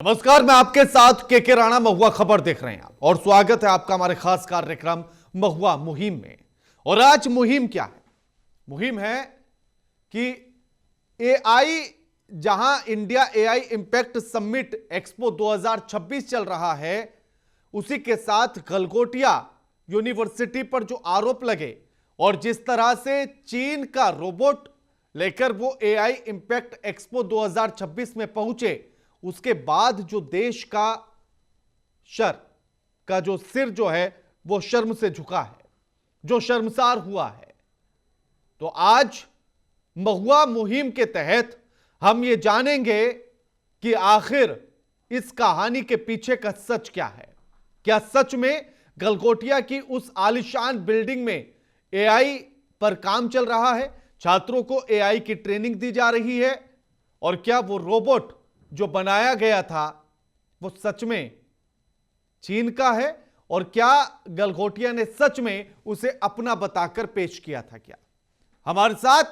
नमस्कार, मैं आपके साथ के राणा। महुआ खबर देख रहे हैं आप और स्वागत है आपका हमारे खास कार्यक्रम महुआ मुहिम में। और आज मुहिम क्या है? मुहिम है कि एआई, जहां India AI impact summit expo 2026 चल रहा है, उसी के साथ गलगोटिया यूनिवर्सिटी पर जो आरोप लगे और जिस तरह से चीन का रोबोट लेकर वो एआई इंपैक्ट एक्सपो 2026 में पहुंचे, उसके बाद जो देश का सिर जो है वो शर्म से झुका है, जो शर्मसार हुआ है। तो आज महुआ मुहिम के तहत हम ये जानेंगे कि आखिर इस कहानी के पीछे का सच क्या है। क्या सच में गलगोटिया की उस आलीशान बिल्डिंग में एआई पर काम चल रहा है, छात्रों को एआई की ट्रेनिंग दी जा रही है, और क्या वो रोबोट जो बनाया गया था वो सच में चीन का है, और क्या गलगोटिया ने सच में उसे अपना बताकर पेश किया था? क्या हमारे साथ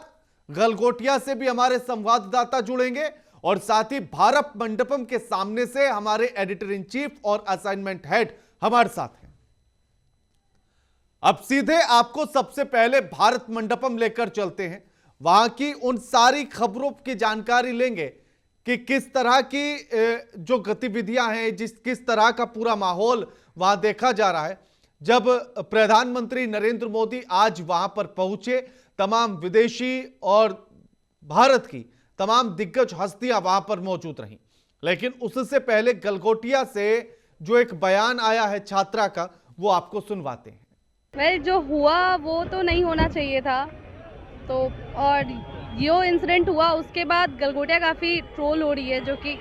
गलगोटिया से भी हमारे संवाददाता जुड़ेंगे और साथ ही भारत मंडपम के सामने से हमारे एडिटर इन चीफ और असाइनमेंट हेड हमारे साथ हैं। अब सीधे आपको सबसे पहले भारत मंडपम लेकर चलते हैं, वहां की उन सारी खबरों की जानकारी लेंगे कि किस तरह की जो गतिविधियां हैं, किस तरह का पूरा माहौल वहां देखा जा रहा है। जब प्रधानमंत्री नरेंद्र मोदी आज वहां पर पहुंचे, तमाम विदेशी और भारत की तमाम दिग्गज हस्तियां वहां पर मौजूद रहीं, लेकिन उससे पहले गलगोटिया से जो एक बयान आया है छात्रा का, वो आपको सुनवाते हैं। जो हुआ वो तो नहीं होना चाहिए था। तो और जो इंसिडेंट हुआ उसके बाद गलगोटिया काफ़ी ट्रोल हो रही है, जो कि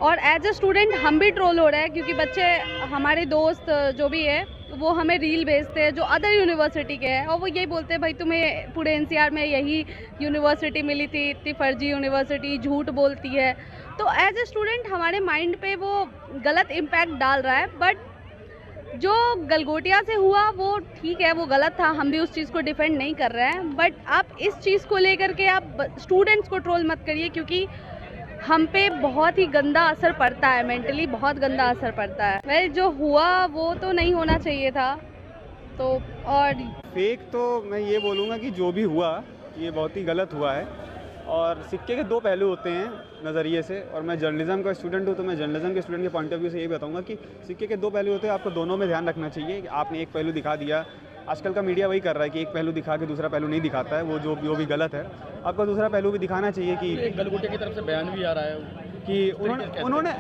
और एज अ स्टूडेंट हम भी ट्रोल हो रहे हैं, क्योंकि बच्चे, हमारे दोस्त जो भी है, वो हमें रील भेजते हैं जो अदर यूनिवर्सिटी के हैं, और वो यही बोलते हैं भाई तुम्हें पूरे एनसीआर में यही यूनिवर्सिटी मिली थी, इतनी फर्जी यूनिवर्सिटी, झूठ बोलती है। तो एज अ स्टूडेंट हमारे माइंड पे वो गलत इम्पैक्ट डाल रहा है। बट जो गलगोटिया से हुआ वो ठीक है, वो गलत था, हम भी उस चीज़ को डिफेंड नहीं कर रहे हैं। बट आप इस चीज़ को लेकर के आप स्टूडेंट्स को ट्रोल मत करिए, क्योंकि हम पे बहुत ही गंदा असर पड़ता है, मेंटली बहुत गंदा असर पड़ता है। जो हुआ वो तो नहीं होना चाहिए था। तो और फेक तो मैं ये बोलूँगा कि जो भी हुआ ये बहुत ही गलत हुआ है, और सिक्के के दो पहलू होते हैं नज़रिए से, और मैं जर्नलिज्म का स्टूडेंट हूँ तो मैं जर्नलिज्म के स्टूडेंट के पॉइंट ऑफ व्यू से यही बताऊँगा कि सिक्के के दो पहलू होते हैं, आपको दोनों में ध्यान रखना चाहिए। कि आपने एक पहलू दिखा दिया, आजकल का मीडिया वही कर रहा है कि एक पहलू दिखा के दूसरा पहलू नहीं दिखाता है, वो जो भी गलत है। आपको दूसरा पहलू भी दिखाना चाहिए कि गलगोटिया की तरफ से बयान भी आ रहा है कि उन्होंने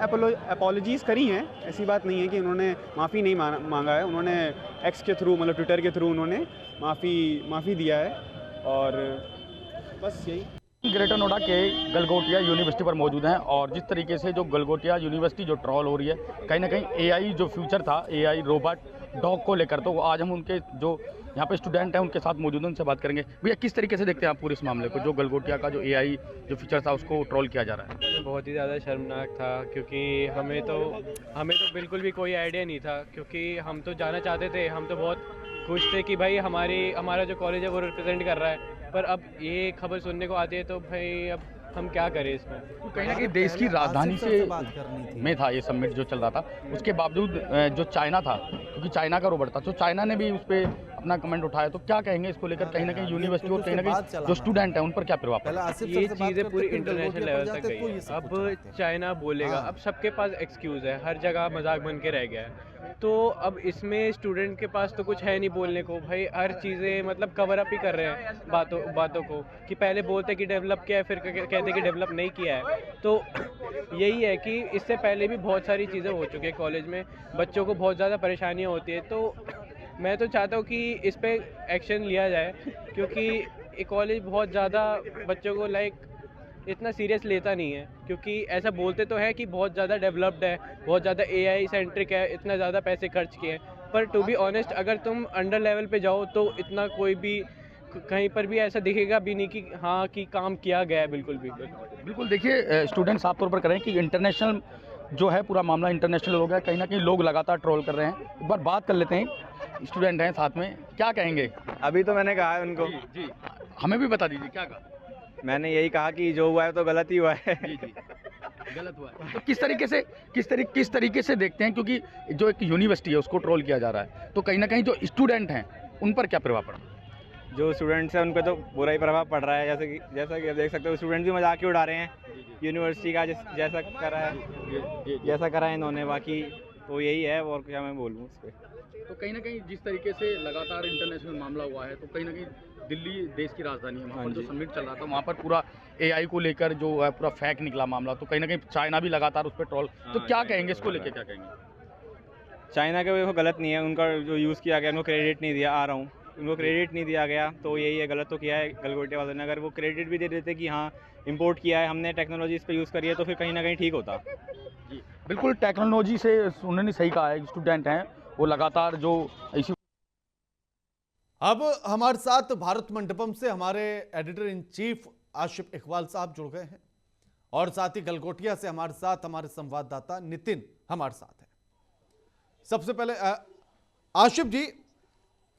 अपॉलॉजीज़ करी हैं, ऐसी बात नहीं है कि उन्होंने माफ़ी नहीं मांगा है। उन्होंने एक्स के थ्रू, मतलब ट्विटर के थ्रू उन्होंने माफ़ी दिया है, और बस यही। ग्रेटर नोएडा के गलगोटिया यूनिवर्सिटी पर मौजूद हैं, और जिस तरीके से जो गलगोटिया यूनिवर्सिटी जो ट्रोल हो रही है, कहीं ना कहीं एआई जो फ्यूचर था, एआई रोबोट डॉग को लेकर, तो आज हम उनके जो यहाँ पे स्टूडेंट हैं उनके साथ मौजूद हैं, उनसे बात करेंगे। भैया, किस तरीके से देखते हैं आप पूरे इस मामले को, जो गलगोटिया का जो एआई जो फीचर था उसको ट्रोल किया जा रहा है? बहुत ही ज़्यादा शर्मनाक था, क्योंकि हमें तो बिल्कुल भी कोई आइडिया नहीं था, क्योंकि हम तो जाना चाहते थे, हम तो बहुत खुश थे कि भाई हमारा जो कॉलेज है वो रिप्रेजेंट कर रहा है। पर अब ये खबर सुनने को आती है तो भाई अब हम क्या करें इसमें। तो कहीं ना कहीं देश की राजधानी से में था ये समिट जो चल रहा था, उसके बावजूद जो चाइना था, क्योंकि चाइना का रोबोट था, तो चाइना ने भी उस पर अपना कमेंट उठाया। तो क्या कहेंगे इसको लेकर? कहीं ना कहीं यूनिवर्सिटी और कहीं ना कहीं जो स्टूडेंट हैं उन पर क्या प्रभाव पड़ा? ये चीज़ें पूरी इंटरनेशनल लेवल तक गई। अब चाइना बोलेगा, अब सबके पास एक्सक्यूज़ है, हर जगह मजाक बन के रह गया है। तो अब इसमें स्टूडेंट के पास तो कुछ है नहीं बोलने को, भाई हर चीज़ें मतलब कवर अप ही कर रहे हैं बातों को, कि पहले बोलते कि डेवलप किया है, फिर कहते कि डेवलप नहीं किया है। तो यही है कि इससे पहले भी बहुत सारी चीज़ें हो चुकी है कॉलेज में, बच्चों को बहुत ज़्यादा परेशानियाँ होती है। तो मैं तो चाहता हूँ कि इस पर एक्शन लिया जाए, क्योंकि ये कॉलेज बहुत ज़्यादा बच्चों को इतना सीरियस लेता नहीं है। क्योंकि ऐसा बोलते तो है कि बहुत ज़्यादा डेवलप्ड है, बहुत ज़्यादा एआई सेंट्रिक है, इतना ज़्यादा पैसे खर्च किए हैं, पर टू बी ऑनेस्ट अगर तुम अंडर लेवल पे जाओ तो इतना कोई भी कहीं पर भी ऐसा दिखेगा भी नहीं कि हाँ कि काम किया गया है। बिल्कुल देखिए, स्टूडेंट साफ तौर पर करें कि इंटरनेशनल जो है पूरा मामला इंटरनेशनल हो गया, कहीं ना कहीं लोग लगातार ट्रोल कर रहे हैं। एक बार बात कर लेते हैं, स्टूडेंट हैं साथ में, क्या कहेंगे? अभी तो मैंने कहा है उनको। जी, हमें भी बता दीजिए क्या कहा। मैंने यही कहा कि जो हुआ है तो गलत ही हुआ है। जी। गलत हुआ है। तो किस तरीके से देखते हैं, क्योंकि जो एक यूनिवर्सिटी है उसको ट्रोल किया जा रहा है, तो कहीं ना कहीं जो स्टूडेंट हैं उन पर क्या प्रभाव पड़ा? जो स्टूडेंट्स हैं उन पर तो बुरा ही प्रभाव पड़ रहा है। जैसा कि आप देख सकते हो, स्टूडेंट भी मजाक ही उड़ा रहे हैं यूनिवर्सिटी का, जैसा करा है इन्होंने। बाकी तो यही है, और क्या मैं बोलूँ उस पर। तो कहीं ना कहीं जिस तरीके से लगातार इंटरनेशनल मामला हुआ है, तो कहीं ना कहीं दिल्ली देश की राजधानी है, वहाँ पर जो समिट चल रहा था वहाँ पर पूरा AI को लेकर जो है पूरा फेक निकला मामला, तो कहीं ना कहीं चाइना भी लगातार उस पर ट्रोल, तो क्या कहेंगे इसको लेके, क्या कहेंगे? चाइना का वो गलत नहीं है, उनका जो यूज़ किया गया उनको क्रेडिट नहीं दिया, उनको क्रेडिट नहीं दिया गया, तो यही है, गलत तो किया है गलगोटे वालों ने। अगर वो क्रेडिट भी दे देते कि हाँ इंपोर्ट किया है हमने, टेक्नोलॉजी इस पर यूज़ करी है, तो फिर कहीं ना कहीं ठीक होता। जी बिल्कुल, टेक्नोलॉजी से उन्होंने सही कहा है, स्टूडेंट हैं वो लगातार जो इसी। अब हमारे साथ भारत मंडपम से हमारे editor in chief Ashif Iqbal साहब जुड़ गए हैं, और साथ ही गलगोटिया से हमारे साथ हमारे संवाददाता नितिन हमारे साथ हैं। सबसे पहले आशिफ जी,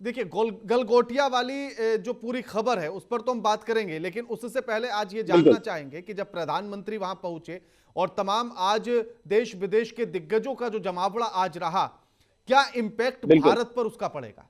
देखिए गलगोटिया वाली जो पूरी खबर है उस पर तो हम बात करेंगे, लेकिन उससे पहले आज ये जानना चाहेंगे कि जब प्रधानमंत्री वहां पहुंचे और तमाम आज देश विदेश के दिग्गजों का जो जमावड़ा आज रहा, क्या इंपैक्ट भारत पर उसका पड़ेगा?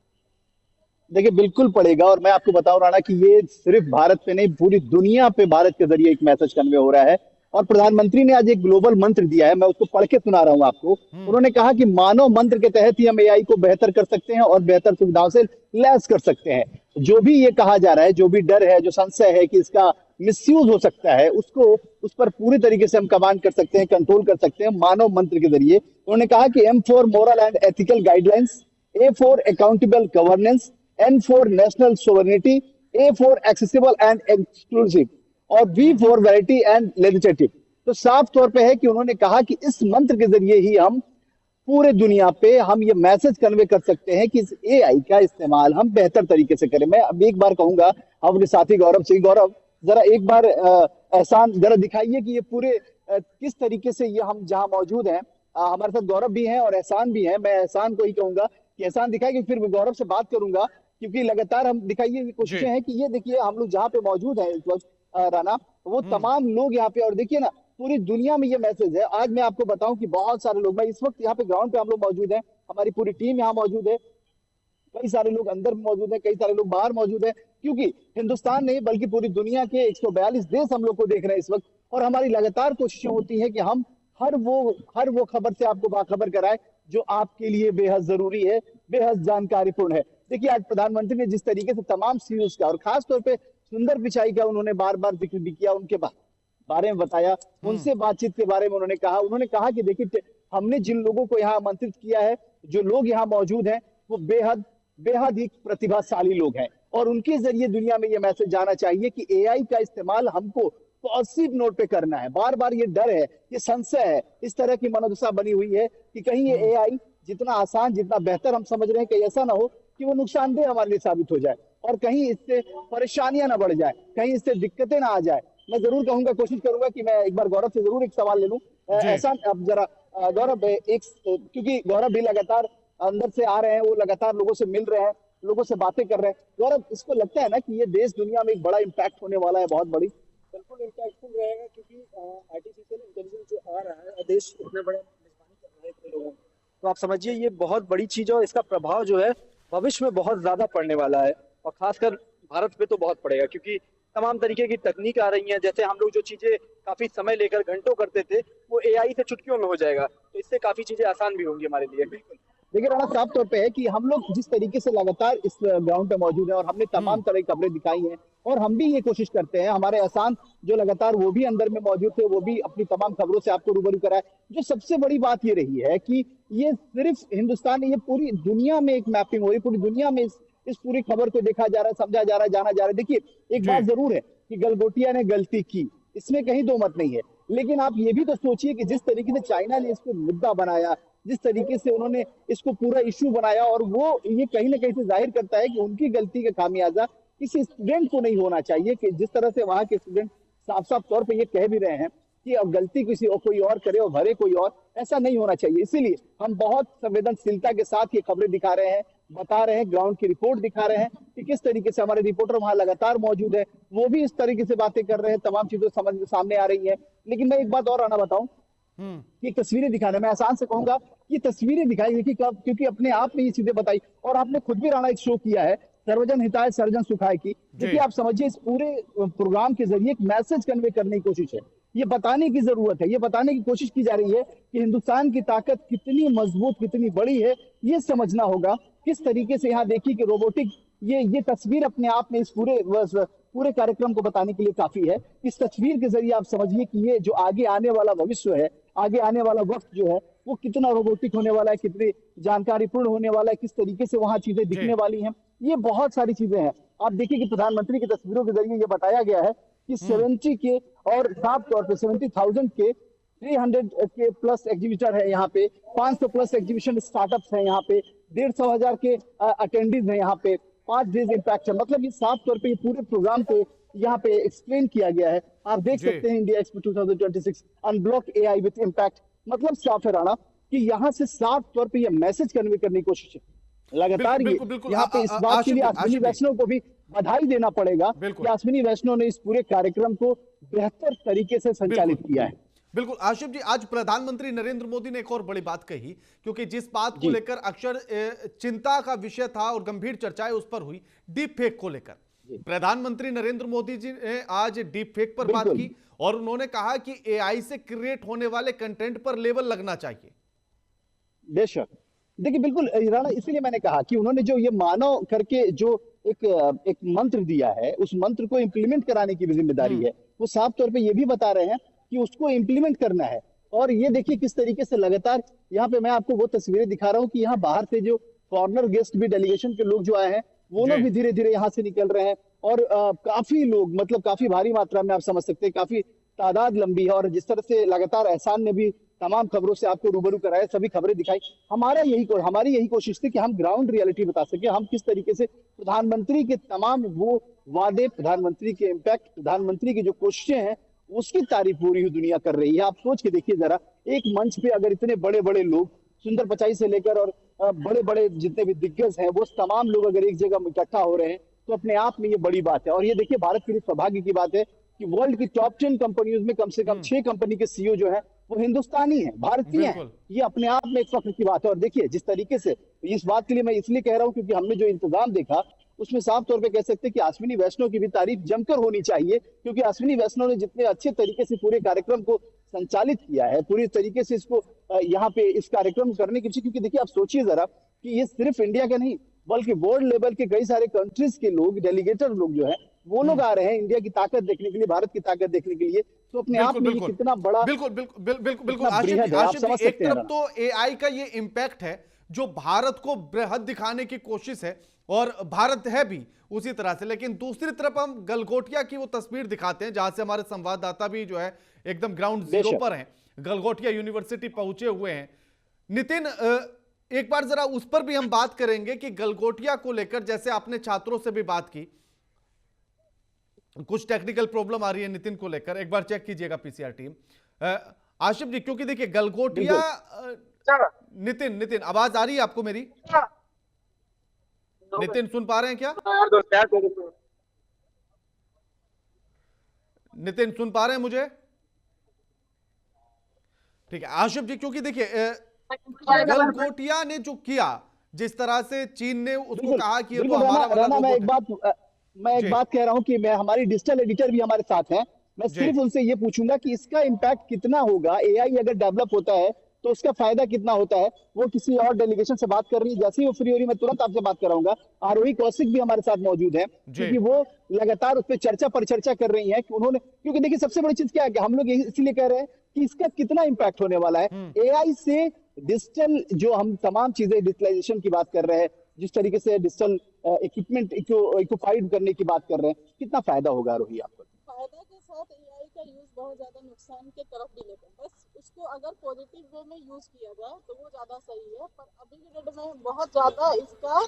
देखिए बिल्कुल पड़ेगा, और मैं आपको बताऊं राणा कि ये सिर्फ भारत पे नहीं, पूरी दुनिया पे भारत के जरिए एक मैसेज कन्वे हो रहा है। और प्रधानमंत्री ने आज एक ग्लोबल मंत्र दिया है, मैं उसको पढ़ के सुना रहा हूं आपको। उन्होंने कहा कि मानव मंत्र के तहत ही हम AI को बेहतर कर सकते हैं और बेहतर सुविधाओं से लैस कर सकते हैं। जो भी ये कहा जा रहा है, जो भी डर है, जो संशय है कि इसका मिसयूज हो सकता है, उस पर पूरी तरीके से हम कमांड कर सकते हैं, कंट्रोल कर सकते हैं मानव मंत्र के जरिए। उन्होंने कहा कि M for moral and ethical guidelines, A for accountable governance, N for national sovereignty, A for accessible and exclusive, और V for variety and legislative. तो साफ तौर पे है कि उन्होंने कहा कि इस मंत्र के जरिए ही हम पूरे दुनिया पे हम ये मैसेज कन्वे कर सकते हैं कि इस AI का इस्तेमाल हम बेहतर तरीके से करें। मैं अब एक बार कहूंगा अपने साथी गौरव से, गौरव जरा एक बार एहसान जरा दिखाइए कि ये पूरे किस तरीके से ये हम जहां मौजूद हैं, हमारे साथ गौरव भी हैं और एहसान भी हैं। मैं एहसान को ही कहूंगा कि एहसान दिखाएगी, फिर गौरव से बात करूंगा, क्योंकि लगातार हम दिखाइए कोशिशें हैं कि ये देखिए हम लोग जहाँ पे मौजूद हैं इस वक्त राना, वो तमाम लोग यहाँ पे, और देखिए ना पूरी दुनिया में ये मैसेज है। आज मैं आपको बताऊं कि बहुत सारे लोग, मैं इस वक्त यहाँ पे ग्राउंड पे हम लोग मौजूद हैं, हमारी पूरी टीम यहाँ मौजूद है, कई सारे लोग अंदर मौजूद हैं, कई सारे लोग बाहर मौजूद हैं, क्योंकि हिंदुस्तान नहीं बल्कि पूरी दुनिया के 142 देश हम लोग को देख रहे हैं इस वक्त। और हमारी लगातार कोशिशें होती हैं कि हम हर वो खबर से आपको बाखबर कराए जो आपके लिए बेहद जरूरी है, बेहद जानकारीपूर्ण है। देखिए आज प्रधानमंत्री ने जिस तरीके से तमाम CEOs का और खास तौर पे सुंदर पिचाई का उन्होंने बार बार जिक्र भी किया, उनके बारे में बताया, उनसे बातचीत के बारे में उन्होंने कहा कि देखिए हमने जिन लोगों को यहाँ आमंत्रित किया है, जो लोग यहाँ मौजूद हैं वो बेहद ही प्रतिभाशाली लोग हैं, और उनके जरिए दुनिया में ये मैसेज जाना चाहिए कि AI का इस्तेमाल हमको पॉजिटिव नोट पे करना है। बार बार ये डर है, ये संशय है, इस तरह की मनोदशा बनी हुई है कि कहीं ये AI जितना आसान, जितना बेहतर हम समझ रहे हैं, कहीं ऐसा ना हो कि वो नुकसानदेह हमारे लिए साबित हो जाए, और कहीं इससे परेशानियां ना बढ़ जाए, कहीं इससे दिक्कतें ना आ जाए। मैं जरूर कहूंगा, कोशिश करूंगा कि मैं एक बार गौरव से जरूर एक सवाल ले लूं। ऐसा अब जरा गौरव क्योंकि गौरव भी लगातार अंदर से आ रहे हैं, वो लगातार लोगों से मिल रहे हैं, लोगों से बातें कर रहे हैं। गौरव, इसको लगता है ना कि ये देश दुनिया में एक बड़ा इम्पैक्ट होने वाला है, बहुत बड़ी? बिल्कुल इम्पैक्टफुल रहेगा, क्योंकि आर्टिफिशियल इंटेलिजेंस जो आ रहा है, देश इतने बड़े मेजबानी कर रहा है इतने लोगों, तो आप समझिए ये बहुत बड़ी चीज है, और इसका प्रभाव जो है भविष्य में बहुत ज्यादा पड़ने वाला है, और खासकर भारत पे तो बहुत पड़ेगा, क्योंकि तमाम तरीके की तकनीक आ रही हैं। जैसे हम लोग जो चीजें काफी समय लेकर घंटों करते थे, वो AI से चुटकियों में हो जाएगा, तो इससे काफी चीजें आसान भी होंगी हमारे लिए। बिल्कुल देखिए राणा, साफ तौर पे है कि हम लोग जिस तरीके से लगातार इस ग्राउंड पे मौजूद हैं और हमने तमाम तरह की खबरें दिखाई हैं, और हम भी ये कोशिश करते हैं, हमारे एहसान जो लगातार वो भी अंदर में मौजूद थे, वो भी अपनी तमाम खबरों से आपको रूबरू कराए। जो सबसे बड़ी बात ये रही है कि ये सिर्फ हिंदुस्तान में, ये पूरी दुनिया में एक मैपिंग हो रही, पूरी दुनिया में इस पूरी खबर को देखा जा रहा है, समझा जा रहा है, जाना जा रहा है। देखिए एक बात जरूर है कि गलगोटिया ने गलती की, इसमें कहीं दो मत नहीं है, लेकिन आप ये भी तो सोचिए कि जिस तरीके से चाइना ने इसको मुद्दा बनाया, जिस तरीके से उन्होंने इसको पूरा इश्यू बनाया, और वो ये कहीं ना कहीं से जाहिर करता है कि उनकी गलती का खामियाजा किसी स्टूडेंट को नहीं होना चाहिए। कि जिस तरह से वहां के स्टूडेंट साफ साफ तौर पे ये कह भी रहे हैं कि अब गलती किसी और कोई और करे और भरे कोई और, ऐसा नहीं होना चाहिए। इसीलिए हम बहुत संवेदनशीलता के साथ ये खबरें दिखा रहे हैं, बता रहे हैं, ग्राउंड की रिपोर्ट दिखा रहे हैं कि किस तरीके से हमारे रिपोर्टर वहां लगातार मौजूद है, वो भी इस तरीके से बातें कर रहे हैं, तमाम चीजें समझ सामने आ रही है। लेकिन मैं एक बात और राणा बताऊं कि तस्वीरें दिखाना, मैं आसान से कहूंगा कि तस्वीरें दिखाई देखिए कब, क्योंकि अपने आप में ये चीजें बताई, और आपने खुद भी राणा एक शो किया है सर्वजन हिताय सर्वजन सुखाय की। देखिए आप समझिए इस पूरे प्रोग्राम के जरिए एक मैसेज कन्वे करने की कोशिश है, ये बताने की जरूरत है, ये बताने की कोशिश की जा रही है कि हिंदुस्तान की ताकत कितनी मजबूत कितनी बड़ी है, ये समझना होगा। किस तरीके से यहाँ देखिए कि रोबोटिक, ये तस्वीर अपने आप में इस पूरे कार्यक्रम को बताने के लिए काफी है। इस तस्वीर के जरिए आप समझिए कि ये जो आगे आने वाला भविष्य है, आगे आने वाला वक्त जो है वो कितना रोबोटिक होने वाला है, कितनी जानकारीपूर्ण होने वाला है, किस तरीके से वहां चीजें दिखने वाली हैं, ये बहुत सारी चीजें हैं। आप देखिए कि प्रधानमंत्री की तस्वीरों के जरिए ये बताया गया है कि 70 के और साफ तौर पर 70,000 के 300 के प्लस एग्जीबिटर है यहाँ पे, 500 प्लस एग्जीबिशन स्टार्टअप्स है यहाँ पे, 150,000 के अटेंडीज है यहाँ पे, 5 डेज इम्पैक्ट है। मतलब ये साफ तौर पे ये पूरे प्रोग्राम को यहाँ पे एक्सप्लेन किया गया है। आप देख सकते हैं India expo 2026 unblock AI with impact. मतलब साफ है राणा कि यहाँ से साफ तौर पे ये मैसेज कन्वे करने की कोशिश है लगातार। ये यहाँ पे इस बात के लिए अश्विनी वैष्णव को भी बधाई देना पड़ेगा कि अश्विनी वैष्णव ने इस पूरे कार्यक्रम को बेहतर तरीके से संचालित किया है। बिल्कुल आशिफ जी, आज प्रधानमंत्री नरेंद्र मोदी ने एक और बड़ी बात कही, क्योंकि जिस बात को लेकर अक्सर चिंता का विषय था और गंभीर चर्चाएं उस पर हुई, डीप फेक को लेकर प्रधानमंत्री नरेंद्र मोदी जी ने आज डीप फेक पर बात की और उन्होंने कहा कि एआई से क्रिएट होने वाले कंटेंट पर लेबल लगना चाहिए। बेशक देखिए बिल्कुल राणा, इसीलिए मैंने कहा कि उन्होंने जो ये मानव करके जो एक मंत्र दिया है, उस मंत्र को इंप्लीमेंट कराने की भी जिम्मेदारी है। वो साफ तौर पे ये भी बता रहे हैं कि उसको इंप्लीमेंट करना है। और ये देखिए किस तरीके से लगातार यहाँ पे मैं आपको वो तस्वीरें दिखा रहा हूँ कि यहाँ बाहर से जो फॉरेनर गेस्ट भी डेलीगेशन के लोग जो आए हैं वो लोग भी धीरे धीरे यहाँ से निकल रहे हैं। और काफी लोग, मतलब काफी भारी मात्रा में आप समझ सकते हैं, काफी तादाद लंबी है। और जिस तरह से लगातार एहसान ने भी तमाम खबरों से आपको रूबरू कराया, सभी खबरें दिखाई। हमारी यही कोशिश थी कि हम ग्राउंड रियलिटी बता सके, हम किस तरीके से प्रधानमंत्री के तमाम वो वादे, प्रधानमंत्री के इम्पैक्ट, प्रधानमंत्री की जो कोशिशें हैं उसकी तारीफ पूरी हुई दुनिया कर रही है। आप सोच के देखिए जरा, एक मंच पे अगर इतने बड़े बड़े लोग, सुंदर पिचाई से लेकर और बड़े बड़े जितने भी दिग्गज हैं, वो तमाम लोग अगर एक जगह इकट्ठा हो रहे हैं तो अपने आप में ये बड़ी बात है। और ये देखिए भारत के लिए सौभाग्य की बात है कि वर्ल्ड की टॉप 10 कंपनियों में कम से कम 6 कंपनी के सीईओ जो है वो हिंदुस्तानी है, भारतीय हैं। ये अपने आप में एक फख्र की बात है। और देखिए जिस तरीके से, इस बात के लिए मैं इसलिए कह रहा हूं क्योंकि हमने जो इंतजाम देखा उसमें साफ तौर पे कह सकते हैं कि अश्विनी वैष्णव की भी तारीफ जमकर होनी चाहिए, क्योंकि अश्विनी वैष्णव ने जितने अच्छे तरीके से पूरे कार्यक्रम को संचालित किया है, पूरी तरीके से इसको यहाँ पे इस कार्यक्रम करने की, क्योंकि देखिए आप सोचिए जरा कि ये सिर्फ इंडिया का नहीं बल्कि वर्ल्ड लेवल के कई सारे कंट्रीज के लोग, डेलीगेटर लोग जो है वो लोग आ रहे हैं इंडिया की ताकत देखने के लिए, भारत की ताकत देखने के लिए। तो अपने आप में ये कितना बड़ा, बिल्कुल आशिफ, एक तरफ तो एआई का ये इंपैक्ट है जो भारत को बृहद दिखाने की कोशिश है और भारत है भी उसी तरह से, लेकिन दूसरी तरफ हम गलगोटिया की वो तस्वीर दिखाते हैं जहां से हमारे संवाददाता भी जो है एकदम ग्राउंड जीरो पर हैं, गलगोटिया यूनिवर्सिटी पहुंचे हुए हैं। नितिन, एक बार जरा उस पर भी हम बात करेंगे कि गलगोटिया को लेकर, जैसे आपने छात्रों से भी बात की, कुछ टेक्निकल प्रॉब्लम आ रही है नितिन को लेकर, एक बार चेक कीजिएगा पीसीआर टीम। आशिफ जी, क्योंकि देखिए गलगोटिया, नितिन आवाज आ रही है आपको मेरी? नितिन सुन पा रहे हैं क्या? नितिन सुन पा रहे हैं मुझे? ठीक है आशिफ जी, क्योंकि देखिए गलगोटिया ने जो किया, जिस तरह से चीन ने उसको कहा कि ये तो हमारा वाला, मैं एक बात कह रहा हूं कि मैं, हमारी डिजिटल एडिटर भी हमारे साथ हैं, मैं सिर्फ उनसे ये पूछूंगा कि इसका इम्पैक्ट कितना होगा, एआई अगर डेवलप होता है तो उसका फायदा कितना होता है। वो किसी और डेलीगेशन से बात कर रही है, जैसे ही वो फ्री हो रही मैं तुरंत आपसे बात कराऊंगा। आरोही कौशिक भी हमारे साथ मौजूद है, क्योंकि वो लगातार उस पर चर्चा कर रही है कि उन्होंने, क्योंकि देखिए सबसे बड़ी चीज क्या है कि हम लोग इसलिए कह रहे हैं कि इसका कितना इम्पैक्ट होने वाला है। एआई से डिजिटल, जो हम तमाम चीजें डिजिटलाइजेशन की बात कर रहे हैं, जिस तरीके से डिजिटल इक्विपमेंट इक्विफाइड करने की बात कर रहे हैं, कितना फायदा होगा आरोही आपको? फायदा के साथ एआई का यूज बहुत ज्यादा नुकसान के तरफ भी लेकर, बस उसको अगर पॉजिटिव वे में यूज किया जाए तो वो ज्यादा सही है। पर अभी के डेट में बहुत ज्यादा इसका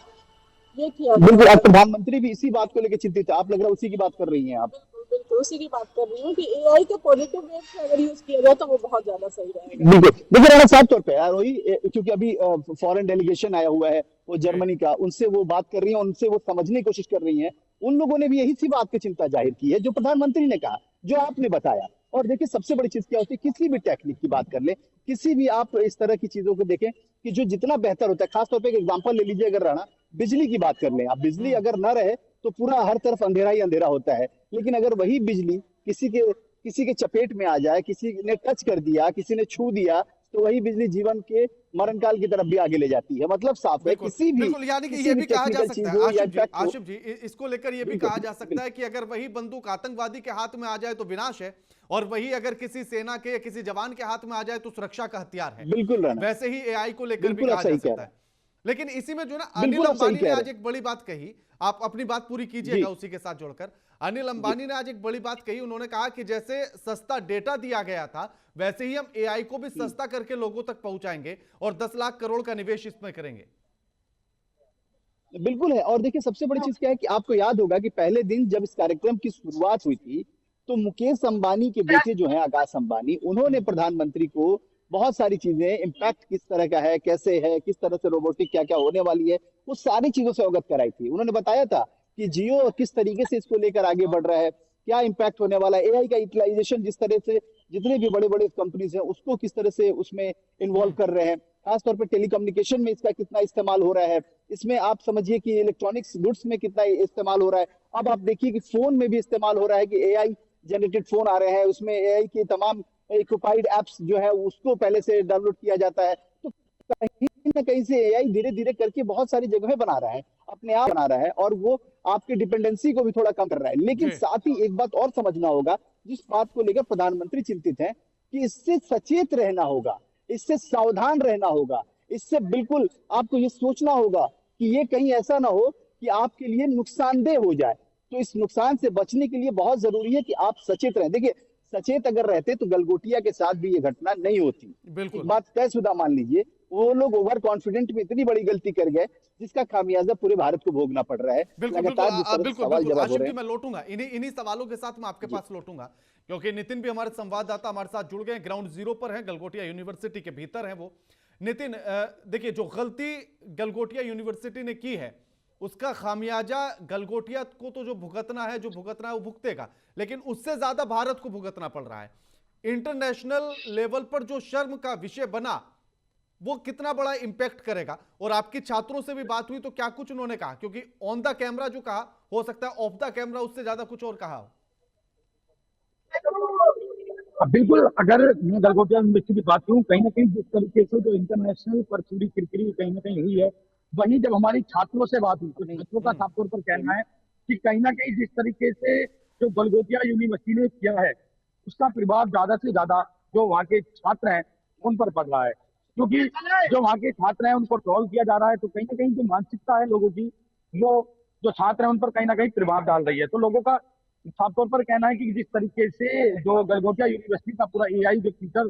ये किया, बिल्कुल आप प्रधानमंत्री भी इसी बात को लेकर चिंतित है, आप लग रहा है उसी की बात कर रही हैं आप। बिल्कुल उसी की बात कर रही हूँ कि एआई के पॉजिटिव वे से अगर यूज किया जाए तो वो बहुत ज्यादा सही रहेगा। बिल्कुल देखिए राणा, साफ तौर पे आरोही, क्योंकि अभी फॉरेन डेलीगेशन आया हुआ है वो जर्मनी का, उनसे वो बात कर रही है, उनसे वो समझने की कोशिश कर रही है। उन लोगों ने भी यही सी बात की चिंता जाहिर की है जो प्रधानमंत्री ने कहा, जो आपने बताया। और देखिए सबसे बड़ी चीज क्या होती है, किसी भी टेक्निक की बात कर ले, किसी भी आप इस तरह की चीजों को देखें कि जो जितना बेहतर होता है, खासतौर पे एक एग्जांपल ले लीजिए, अगर राणा बिजली की बात कर लें आप, बिजली अगर न रहे तो पूरा हर तरफ अंधेरा ही अंधेरा होता है, लेकिन अगर वही बिजली किसी के चपेट में आ जाए, किसी ने टच कर दिया, किसी ने छू दिया, तो वही बिजली जीवन के मरण काल की तरफ भी आगे ले जाती है। मतलब साफ है, बिल्कुल किसी भी बिल्कुल, यानी कि किसी ये भी भी कहा जा टेक्निकल सकता चीज है हो या आशिफ जी इसको लेकर ये भी बिल्कुल, कहा जा सकता है कि अगर वही बंदूक आतंकवादी के हाथ में आ जाए तो विनाश है, और वही अगर किसी सेना के या किसी जवान के हाथ में आ जाए तो सुरक्षा का हथियार है। बिल्कुल राणा, वैसे ही एआई को लेकर भी बिल्कुल कहा आप जा सही कह सकता रहे है। लेकिन इसी में जो ना अनिल बिल्कुल आप सही अंबानी ने कह आज रहे एक बड़ी बात कही, आप अपनी बात पूरी कीजिएगा उसी के साथ जोड़कर। अनिल अंबानी ने आज एक बड़ी बात कही, उन्होंने कहा कि जैसे सस्ता डेटा दिया गया था वैसे ही हम एआई को भी सस्ता करके लोगों तक पहुंचाएंगे और 10 लाख करोड़ का निवेश इसमें करेंगे। बिल्कुल है। और देखिए सबसे बड़ी चीज क्या है कि आपको याद होगा कि पहले दिन जब इस कार्यक्रम की शुरुआत हुई थी, तो मुकेश अंबानी के बेटे जो हैं आकाश अंबानी, उन्होंने प्रधानमंत्री को बहुत सारी चीजें, इम्पैक्ट किस तरह का है, कैसे है, किस तरह से रोबोटिक क्या क्या होने वाली है, वो सारी चीजों से अवगत कराई थी। उन्होंने बताया था कि जियो किस तरीके से इसको लेकर आगे बढ़ रहा है, क्या इम्पैक्ट होने वाला है, एआई का यूटिलाइजेशन जिस तरह से जितने भी बड़े बड़े कंपनीज हैं उसको किस तरह से उसमें इन्वॉल्व कर रहे हैं, खासतौर पर टेलीकम्युनिकेशन में इसका कितना इस्तेमाल हो रहा है, इसमें आप समझिए कि इलेक्ट्रॉनिक्स गुड्स में कितना इस्तेमाल हो रहा है। अब आप देखिए कि फोन में भी इस्तेमाल हो रहा है कि एआई जनरेटेड फोन आ रहे हैं, उसमें एआई के तमाम इक्विपाइड एप्स जो है उसको पहले से डाउनलोड किया जाता है। तो कहीं ना कहीं से एआई धीरे धीरे करके बहुत सारी जगहें बना रहा है, अपने आप बना रहा है, और वो आपकी डिपेंडेंसी को भी थोड़ा कम कर रहा है। लेकिन साथ ही एक बात और समझना होगा, जिस बात को लेकर प्रधानमंत्री चिंतित हैं, कि इससे सचेत रहना होगा, इससे सावधान रहना होगा, इससे बिल्कुल आपको ये सोचना होगा कि ये कहीं ऐसा ना हो कि आपके लिए नुकसानदेह हो जाए। तो इस नुकसान से बचने के लिए बहुत जरूरी है कि आप सचेत रहें। देखिए सचेत अगर रहते तो गलगोटिया के साथ भी ये घटना नहीं होती। बिल्कुल। एक बात तयशुदा मान लीजिए, वो लोग ओवर कॉन्फिडेंट में इतनी बड़ी गलती कर गए जिसका खामियाजा पूरे भारत को भोगना पड़ रहा है। बिल्कुल लगातार जिस तरह से बिल्कुल सवाल बिल्कुल जवाब हो आशिफ रहे जी, हैं। मैं लौटूंगा इन्हीं सवालों के साथ मैं आपके पास लौटूंगा, क्योंकि नितिन भी हमारे संवाददाता हमारे साथ जुड़ गए, ग्राउंड जीरो पर हैं, गलगोटिया यूनिवर्सिटी के भीतर हैं वो। नितिन, देखिए जो गलती गलगोटिया यूनिवर्सिटी ने की है उसका खामियाजा गलगोटिया को तो जो भुगतना है वो भुगतेगा, लेकिन उससे ज्यादा भारत को भुगतना पड़ रहा है। इंटरनेशनल लेवल पर जो शर्म का विषय बना वो कितना बड़ा इंपैक्ट करेगा। और आपकी छात्रों से भी बात हुई तो क्या कुछ उन्होंने कहा, क्योंकि ऑन द कैमरा जो कहा, हो सकता है ऑफ द कैमरा उससे ज्यादा कुछ और कहा हो। बिल्कुल, अगर मैं गलगोटिया यूनिवर्सिटी की बात करूं, कहीं ना कहीं जिस तरीके से जो इंटरनेशनल पर पूरी किरकिरी कहीं ना कहीं हुई है, वहीं जब हमारी छात्रों से बात हुई तो छात्रों का साफ तौर पर कहना है कि कहीं ना कहीं जिस तरीके से जो गलगोटिया यूनिवर्सिटी ने किया है उसका प्रभाव ज्यादा से ज्यादा जो वहाँ के छात्र हैं उन पर पड़ रहा है, क्योंकि जो वहाँ के छात्र हैं उनको ट्रोल किया जा रहा है। तो कहीं ना कहीं जो मानसिकता है लोगों की, वो जो छात्र हैं उन पर कहीं ना कहीं प्रभाव डाल रही है। तो लोगों का साफ तौर पर कहना है कि जिस तरीके से जो गलगोटिया यूनिवर्सिटी का पूरा एआई जो फीचर,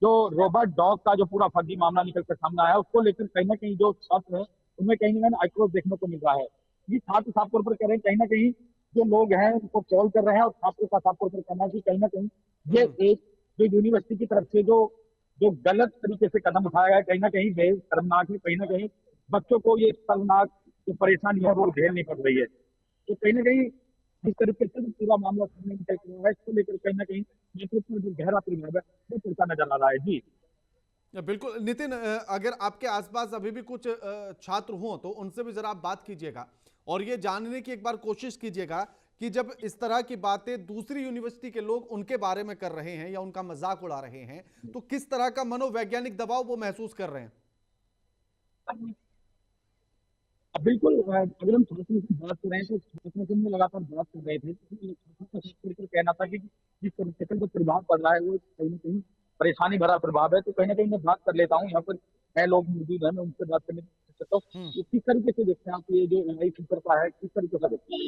जो रोबोट डॉग का जो पूरा फर्जी मामला निकल कर सामने आया, उसको लेकर कहीं ना कहीं जो छात्र हैं उनमें कहीं ना कहीं आक्रोश देखने को मिल रहा है। ये छात्र साफ तौर पर कह रहे हैं, कहीं ना कहीं जो लोग हैं उनको ट्रोल कर रहे हैं, और छात्रों का साफ तौर पर कहना है कि कहीं ना कहीं ये एक जो यूनिवर्सिटी की तरफ से जो गलत तरीके से कदम उठाया गया, कहीं ना कहीं बेहद शर्मनाक है। कहीं ना कहीं बच्चों को ये शर्मनाक जो परेशानी है वो झेलनी पड़ रही है। तो कहीं ना कहीं जिस तरीके से पूरा मामला सामने निकल रहा है, इसको लेकर कहीं ना कहीं नेतृत्व में जो गहरा प्रभाव है वो पड़ता नजर आ रहा है। जी बिल्कुल नितिन, अगर आपके आसपास अभी भी कुछ छात्र हों तो उनसे भी जरा आप बात कीजिएगा और ये जानने की एक बार कोशिश कीजिएगा कि जब इस तरह की बातें दूसरी यूनिवर्सिटी के लोग उनके बारे में कर रहे हैं या उनका मजाक उड़ा रहे हैं तो किस तरह का मनोवैज्ञानिक दबाव वो महसूस कर रहे हैं। बिल्कुल, अगर हम छात्रों की बात कर रहे हैं तो छात्रों से हम लगातार बात कर रहे थे, तो कहना था कि जिस तरीके से जो प्रभाव पड़ रहा है वो कहीं ना कहीं परेशानी भरा प्रभाव है। तो कहीं ना कहीं मैं बात कर लेता हूँ, यहाँ पर नए लोग मौजूद हैं, मैं उनसे बात करने की कोशिश करता हूँ। तो किस तरीके से देखते हैं आप ये जो एआई फीचर का है, किस तरीके से देखते हैं?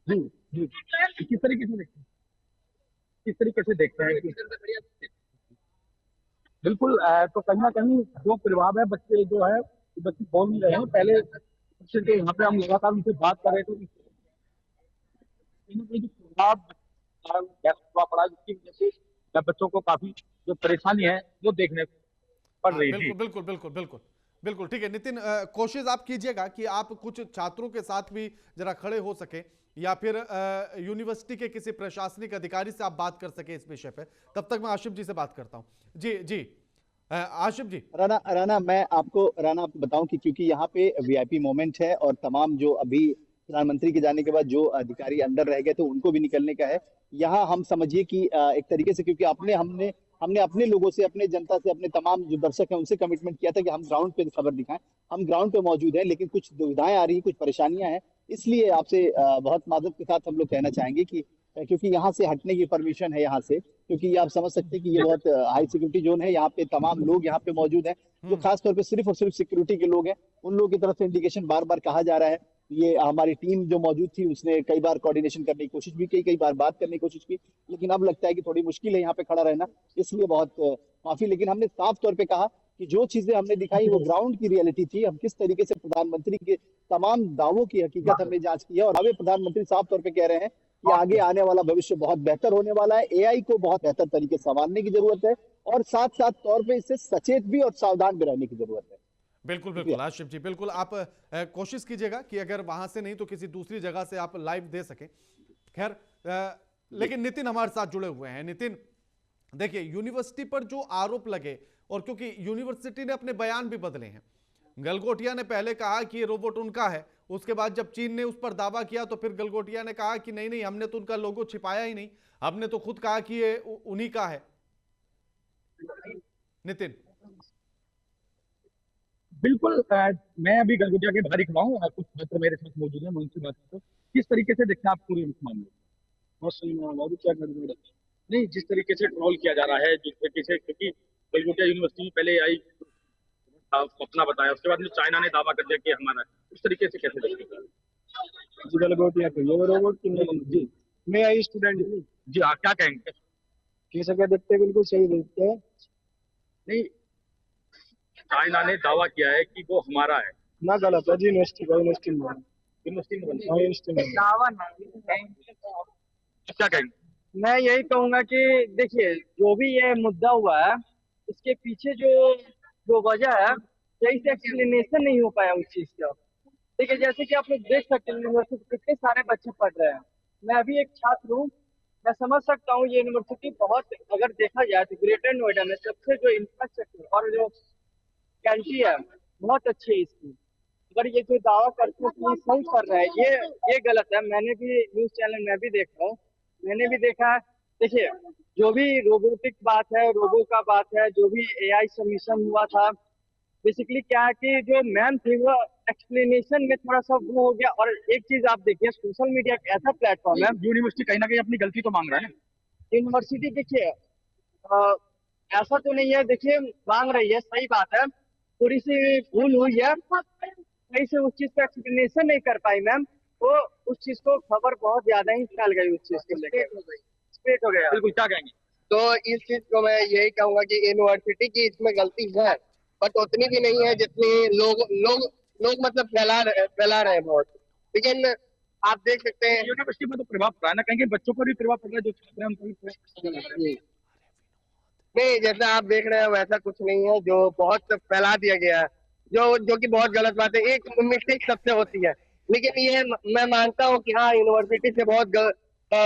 जी जी, किस तरीके से देखते हैं, किस तरीके से देखते हैं? बिल्कुल, तो कहीं ना कहीं जो प्रभाव है, बच्चे जो है बच्चे बोल नहीं रहे हैं। पहले बच्चे जो यहाँ पे हम लगातार उनसे बात कर रहे थे, प्रभाव पड़ा जिसकी वजह से बच्चों को काफी जो परेशानी है वो देखने पड़ रही थी। बिल्कुल बिल्कुल बिल्कुल बिल्कुल ठीक है नितिन, कोशिश आप कीजिएगा कि आप कुछ छात्रों के साथ भी जरा खड़े हो सके या फिर यूनिवर्सिटी के किसी प्रशासनिक अधिकारी से आप बात कर सके इस विषय पे। तब तक मैं आशिफ जी से बात करता हूं। जी जी आशिफ जी। राना मैं आपको बताऊं कि क्योंकि यहाँ पे वीआईपी मोमेंट है और तमाम जो अभी प्रधानमंत्री के जाने के बाद जो अधिकारी अंदर रह गए थे उनको भी निकलने का है। यहाँ हम समझिए कि एक तरीके से, क्योंकि हमने अपने लोगों से, अपने जनता से, अपने तमाम जो दर्शक हैं उनसे कमिटमेंट किया था कि हम ग्राउंड पे खबर दिखाएं। हम ग्राउंड पे मौजूद हैं, लेकिन कुछ दुविधाएं आ रही, कुछ परेशानियां हैं। इसलिए आपसे बहुत मादक के साथ हम लोग कहना चाहेंगे कि क्योंकि यहाँ से हटने की परमिशन है यहाँ से, क्योंकि ये आप समझ सकते हैं कि ये बहुत हाई सिक्योरिटी जोन है। यहाँ पे तमाम लोग यहाँ पे मौजूद हैं जो खासतौर पे सिर्फ और सिर्फ सिक्योरिटी के लोग हैं। उन लोगों की तरफ से इंडिकेशन बार बार कहा जा रहा है। ये हमारी टीम जो मौजूद थी उसने कई बार कोऑर्डिनेशन करने की कोशिश भी की, कई बार बात करने की कोशिश की, लेकिन अब लगता है कि थोड़ी मुश्किल है यहाँ पे खड़ा रहना। इसलिए बहुत माफी, लेकिन हमने साफ तौर पे कहा कि जो चीजें हमने दिखाई वो ग्राउंड की रियलिटी थी। हम किस तरीके से प्रधानमंत्री के तमाम दावों की हकीकत हमने जांच की है, और अब प्रधानमंत्री साफ तौर पे कह रहे हैं कि आगे आने वाला भविष्य बहुत बेहतर होने वाला है। एआई को बहुत बेहतर तरीके से संभालने की जरूरत है, और साथ साथ तौर पे इससे सचेत भी और सावधान भी रहने की जरूरत है। बिल्कुल बिल्कुल आशिफ जी, बिल्कुल आप कोशिश कीजिएगा कि अगर वहां से नहीं तो किसी दूसरी जगह से आप लाइव दे सकें। खैर लेकिन नितिन हमारे साथ जुड़े हुए हैं। नितिन देखिए, यूनिवर्सिटी पर जो आरोप लगे, और क्योंकि यूनिवर्सिटी ने अपने बयान भी बदले हैं। गलगोटिया ने पहले कहा कि ये रोबोट उनका है, उसके बाद जब चीन ने उस पर दावा किया तो फिर गलगोटिया ने कहा कि नहीं नहीं, हमने तो उनका लोगो छिपाया ही नहीं, हमने तो खुद कहा कि ये उन्हीं का है। नितिन बिल्कुल, मैं अभी गलगोटिया के बाहर ही खड़ा हूँ, कुछ मित्र मेरे साथ मौजूद हैं, मैं उनसे बात करता हूँ। किस तरीके से देखते हैं आप पूरे मामले? बहुत सही मामला क्या नहीं, जिस तरीके से ट्रोल किया जा रहा है, जिस तरीके से, क्योंकि गलगोटिया यूनिवर्सिटी में पहले आई अपना बताया, उसके बाद में चाइना ने दावा कर दिया कि हमारा है। उस तरीके से कैसे देखते हैं? गलगोटिया रोबोट जी, मैं आई स्टूडेंट जी, आप क्या कहेंगे? कैसे क्या देखते हैं? बिल्कुल सही देखते हैं। नहीं, चाइना ने दावा किया है कि वो हमारा है ना, गलत है जी। यूनिवर्सिटी में दावा नहीं। क्या कहेंगे? मैं यही कहूंगा कि देखिए, जो भी ये मुद्दा हुआ है, इसके पीछे जो वजह है, सही से एक्सप्लेनेशन नहीं हो पाया उस चीज का। देखिए, जैसे कि आप लोग देख सकते हैं यूनिवर्सिटी कितने सारे बच्चे पढ़ रहे हैं। मैं अभी एक छात्र हूँ, मैं समझ सकता हूँ ये यूनिवर्सिटी बहुत, अगर देखा जाए तो ग्रेटर नोएडा में सबसे जो इंफ्रास्ट्रक्चर और जो कैंटी है बहुत अच्छी है इसकी। अगर ये जो दावा करते हैं कि सही कर रहा है, ये गलत है। मैंने भी न्यूज चैनल में भी देख रहा हूँ, मैंने भी देखा है। देखिए, जो भी रोबोटिक बात है, रोबो का बात है, जो भी एआई सबमिशन हुआ था, बेसिकली क्या है कि जो मैम थी वो एक्सप्लेनेशन में थोड़ा सा वो हो गया। और एक चीज आप देखिए, सोशल मीडिया एक ऐसा प्लेटफॉर्म है, यूनिवर्सिटी कहीं ना कहीं अपनी गलती तो मांग रहा है ना। यूनिवर्सिटी देखिए ऐसा तो नहीं है, देखिए मांग रही है, सही बात है, थोड़ी सी भूल हुई है, सही से उस चीज का एक्सप्लेनेशन नहीं कर पाई मैम, वो उस चीज को खबर बहुत ज्यादा ही फैल गई, उस चीज को लेकर स्प्रेड हो गया। बिल्कुल, क्या कहेंगे? तो इस चीज को मैं यही कहूंगा कि यूनिवर्सिटी की इसमें गलती है, बट उतनी भी नहीं है जितनी लोग मतलब फैला रहे हैं बहुत। लेकिन आप देख सकते हैं यूनिवर्सिटी में तो प्रभाव पड़ा है ना, कहेंगे बच्चों पर भी प्रभाव पड़ रहा है, जो छात्र हैं उनको भी। नहीं, जैसा आप देख रहे हैं वैसा कुछ नहीं है, जो बहुत फैला दिया गया है, जो कि बहुत गलत बात है। एक मिस्टेक सबसे होती है, लेकिन ये मैं मानता हूँ कि हाँ, यूनिवर्सिटी से बहुत